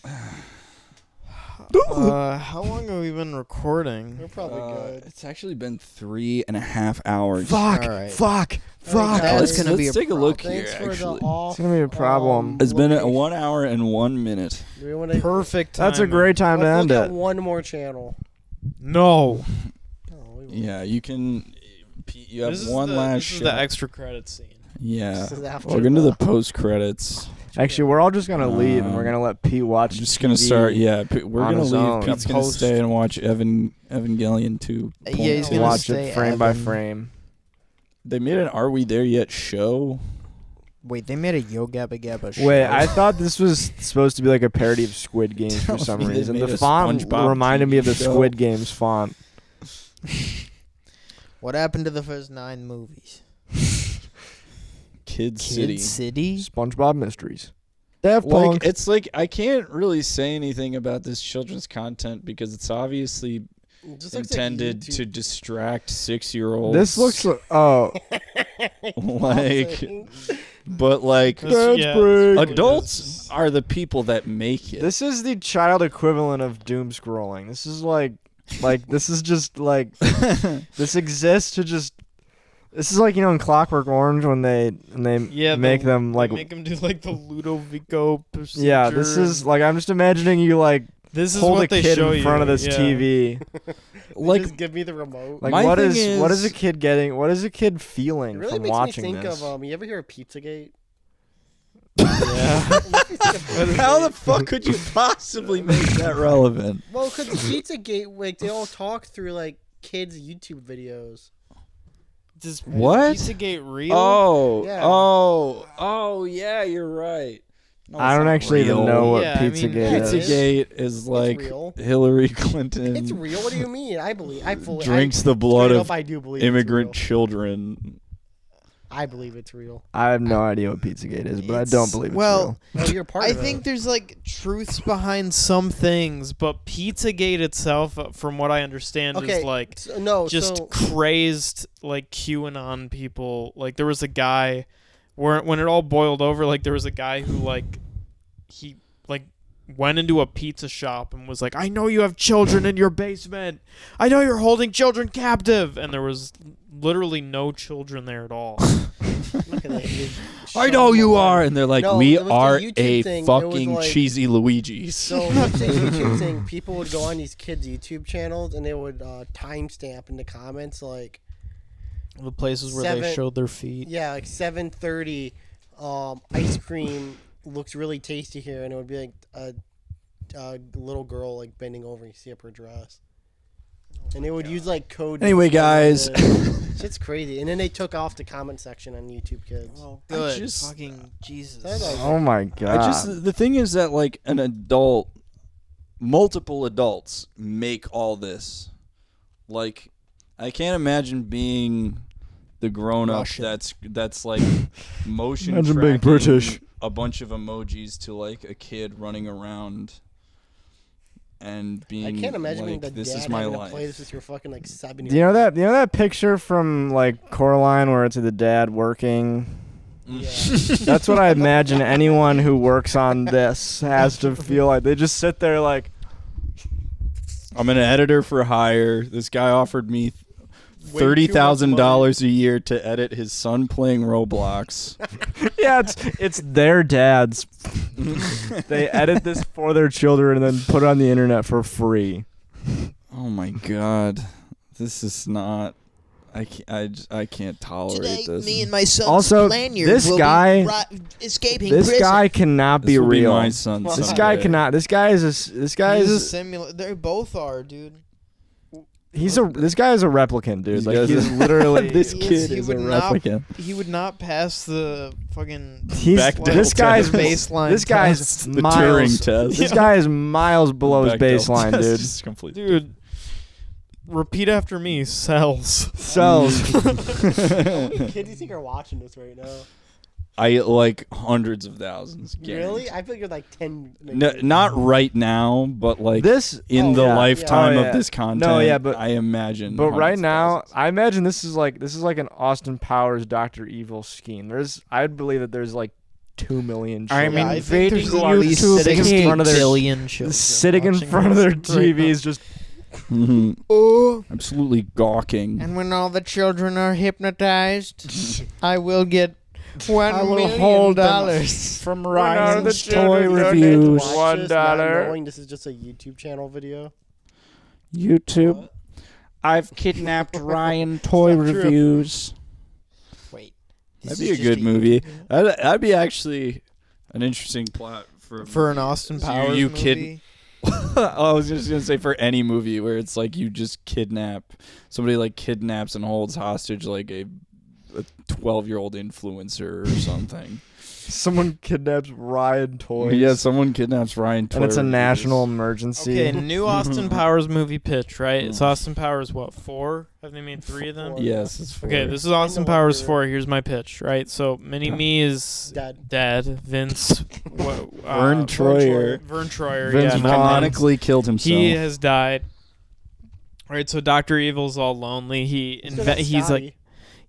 How long have we been recording? We're probably good. It's actually been 3.5 hours. Fuck! Alright. Fuck! Fuck. That's gonna be Let's a take a look here, Thanks for the actually. off. It's gonna be a problem. It's been location. 1 hour and 1 minute. Do we want to? Perfect. That's a timing. great time to Let's end look at it. one more channel. No. Oh, we won't. Yeah, you can. You have This is one the, last this is the shot. extra credit scene. Yeah. This is after We're going to the the- post credits. Actually, we're all just gonna leave and we're gonna let Pete watch. I'm just going to TV. start. Yeah, we're on going to his leave. own. Pete's A going to post. stay and watch Evangelion 2. Yeah, he's gonna Watch stay it frame by Evan. frame. They made an Are We There Yet show. Wait, they made a Yo Gabba Gabba show. Wait, I thought this was supposed to be like a parody of Squid Games for Tell some me they reason. made The a font SpongeBob reminded me of the TV show. Squid Games font. What happened to the first 9 movies? Kid Kid City. City? SpongeBob Mysteries. Like Punk. it's like I can't really say anything about this children's content because it's obviously It just looks like intended YouTube. to distract 6-year-olds. This looks oh like, but like That's- yeah, break. that's adults are the people that make it. this is the child equivalent of doom scrolling. This is like this is just like this exists to just. This is like, you know, in Clockwork Orange when they make them like make them do like the Ludovico procedure. yeah. This is like I'm just imagining you like this is hold what a they kid show in front of you, this yeah. TV. like just give me the remote. Like My what thing is a is- kid getting? What is a kid feeling It really from makes watching me think this? of you ever hear of Pizzagate? yeah. How the fuck could you possibly make that relevant? Well, because Pizzagate, like they all talk through like kids' YouTube videos. Does What? Pizzagate real? Oh, Yeah. oh, yeah, you're right. No, I it's don't not actually even real. know what Yeah, I mean, Pizzagate yeah, is. Pizzagate is like real. Hillary Clinton It's real. What do you mean? I believe. I fully drinks I, the blood straight of up, I do believe immigrant It's real. children. I believe it's real. I have no idea what Pizzagate is, but I It's- don't believe it's well, real. Oh, you're part I of think it. there's like truths behind some things, but Pizzagate itself, from what I understand, Okay, is like no, just so crazed like QAnon people. Like there was a guy where when it all boiled over, like there was a guy who like he like went into a pizza shop and was like, "I know you have children in your basement. I know you're holding children captive," and there was literally no children there at all. look at it. You I shove know them you away. are, and they're like, No, we it was the are YouTube a thing. It was fucking like- cheesy Luigi's. So with the YouTube thing, people would go on these kids' YouTube channels and they would timestamp in the comments like, The places where they Seven- showed their feet. yeah, like 7:30, ice cream looks really tasty here, and it would be like a little girl like bending over and you see up her dress. and they would use like code. Anyway, guys. Shit's crazy. And then they took off the comment section on YouTube Kids. Oh, good. just- Fucking Jesus. Oh my god. The thing is that like an adult, multiple adults make all this. Like, I can't imagine being the grown-up Russian. that's like motion Imagine being tracking British. a bunch of emojis to like a kid running around and being I can't imagine being like, the this dad is my having life. to play this with your fucking like 7 Do you know that? You know that picture from like Coraline where it's the dad working? Yeah. That's what I imagine anyone who works on this has to feel like. They just sit there like, I'm an editor for hire. This guy offered me Way too much $30,000 a year to edit his son playing Roblox. yeah, it's their dads. They edit this for their children and then put it on the internet for free. Oh my god, this is not. I can't tolerate this. Me and my son's Also, lanyard this will guy- be escaping This prison. guy cannot This be will real. my son This someday. guy cannot. This guy is this guy He's a is simulator. They both are, dude. this guy is a replicant, dude. These Like guys he's are- literally This He kid he is a would not- replicant. He would not pass the fucking. he's Bechdel this guy's test. baseline. This guy's test. The miles. Turing test. This guy is miles below his Bechdel baseline, test dude. is complete. Dude, repeat after me. Cells. Cells. How many kids do you think are watching this right now? I like hundreds of thousands. Really? I feel like you're like 10. No, not right now, but like This in Oh, the yeah. lifetime Oh, yeah. of this content. No, yeah, but- I imagine. But right hundreds of now, thousands. I imagine this is like an Austin Powers Dr. Evil scheme. I'd believe that there's like 2 million children I think there's who at are least YouTube sitting in kids. front of their billion children sitting in watching front of their this right now. TVs just Mhm. Oh, absolutely gawking. and when all the children are hypnotized, I will get $1 will million hold them dollars. From Ryan's toy Watch reviews. this, $1. not knowing this is just a YouTube channel video. YouTube. I've kidnapped Ryan toy not true. reviews. Wait, That'd be a good movie. That'd be actually an interesting plot for an Austin So Powers you movie. kid- I was just gonna say for any movie where it's like you just kidnap somebody, like kidnaps and holds hostage like a 12-year-old influencer or something. someone kidnaps Ryan toys. Yeah, someone kidnaps Ryan toy and it's a reviews. national emergency. Okay, new Austin Powers movie pitch, right? It's Austin Powers, what, 4? Have they made 3 of them? Yes, it's for Okay, this is Austin know Powers what 4. Here's my pitch, right? So Mini-Me is Dead. Vince. Vern Troyer. Vern Troyer, Vince yeah. Vaughn canonically killed himself. He has died. Right, so Dr. Evil's all lonely. He's like,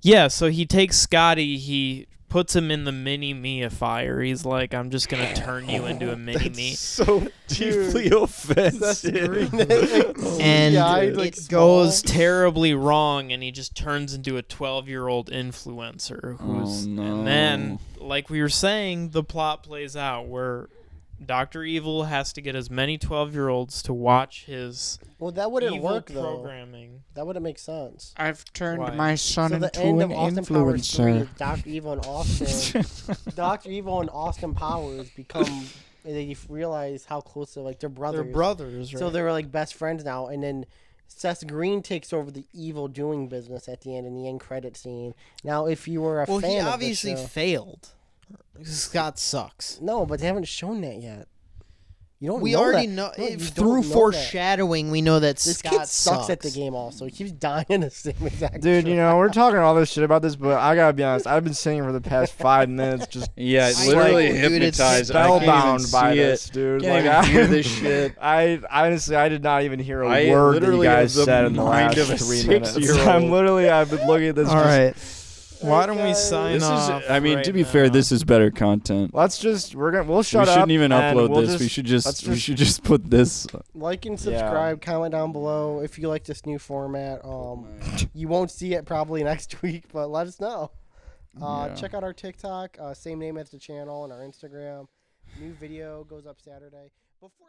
yeah, so he takes Scotty, he puts him in the mini-me-ifier. He's like, I'm just going to turn you into a mini-me. so deeply offensive. And like, it goes terribly wrong, and he just turns into a 12-year-old influencer. Who's, Oh, no. And then, like we were saying, the plot plays out where Dr. Evil has to get as many 12-year-olds to watch his Well, that wouldn't evil work, though. programming. That wouldn't make sense. I've turned Why? my son So the into end an of Austin Powers 3 influencer. is Dr. Evil and Austin. Dr. Evil and Austin Powers become. They realize how close they're like. They're brothers. They're brothers, right? So they're like best friends now. And then Seth Green takes over the evil doing business at the end in the end credit scene. Now, if you were a Well, fan he of obviously the show, failed. Scott sucks. no, but they haven't shown that yet. You don't. We know already that. know No, you through don't know that. foreshadowing. We know that This Scott kid sucks at the game. Also, he keeps dying in the same exact. Dude, show. you know, we're talking all this shit about this, but I gotta be honest. I've been sitting for the past 5 minutes just Yeah, I literally know, dude, it's hypnotized. spellbound by this, dude. Can't Like, even hear this shit. I honestly, I did not even hear a I word that you literally guys have the said in the mind last of a 3 minutes. 6-year-old. I've been looking at this. all just- right. Why don't we guys. sign This is. off? I mean, right to be fair, now? this is better content. We'll shut We up. shouldn't even and upload we'll this. We should just. let's We should just put this. Like and Yeah. subscribe. Comment down below if you like this new format. You won't see it probably next week, but let us know. Yeah. Check out our TikTok, same name as the channel, and our Instagram. New video goes up Saturday. Before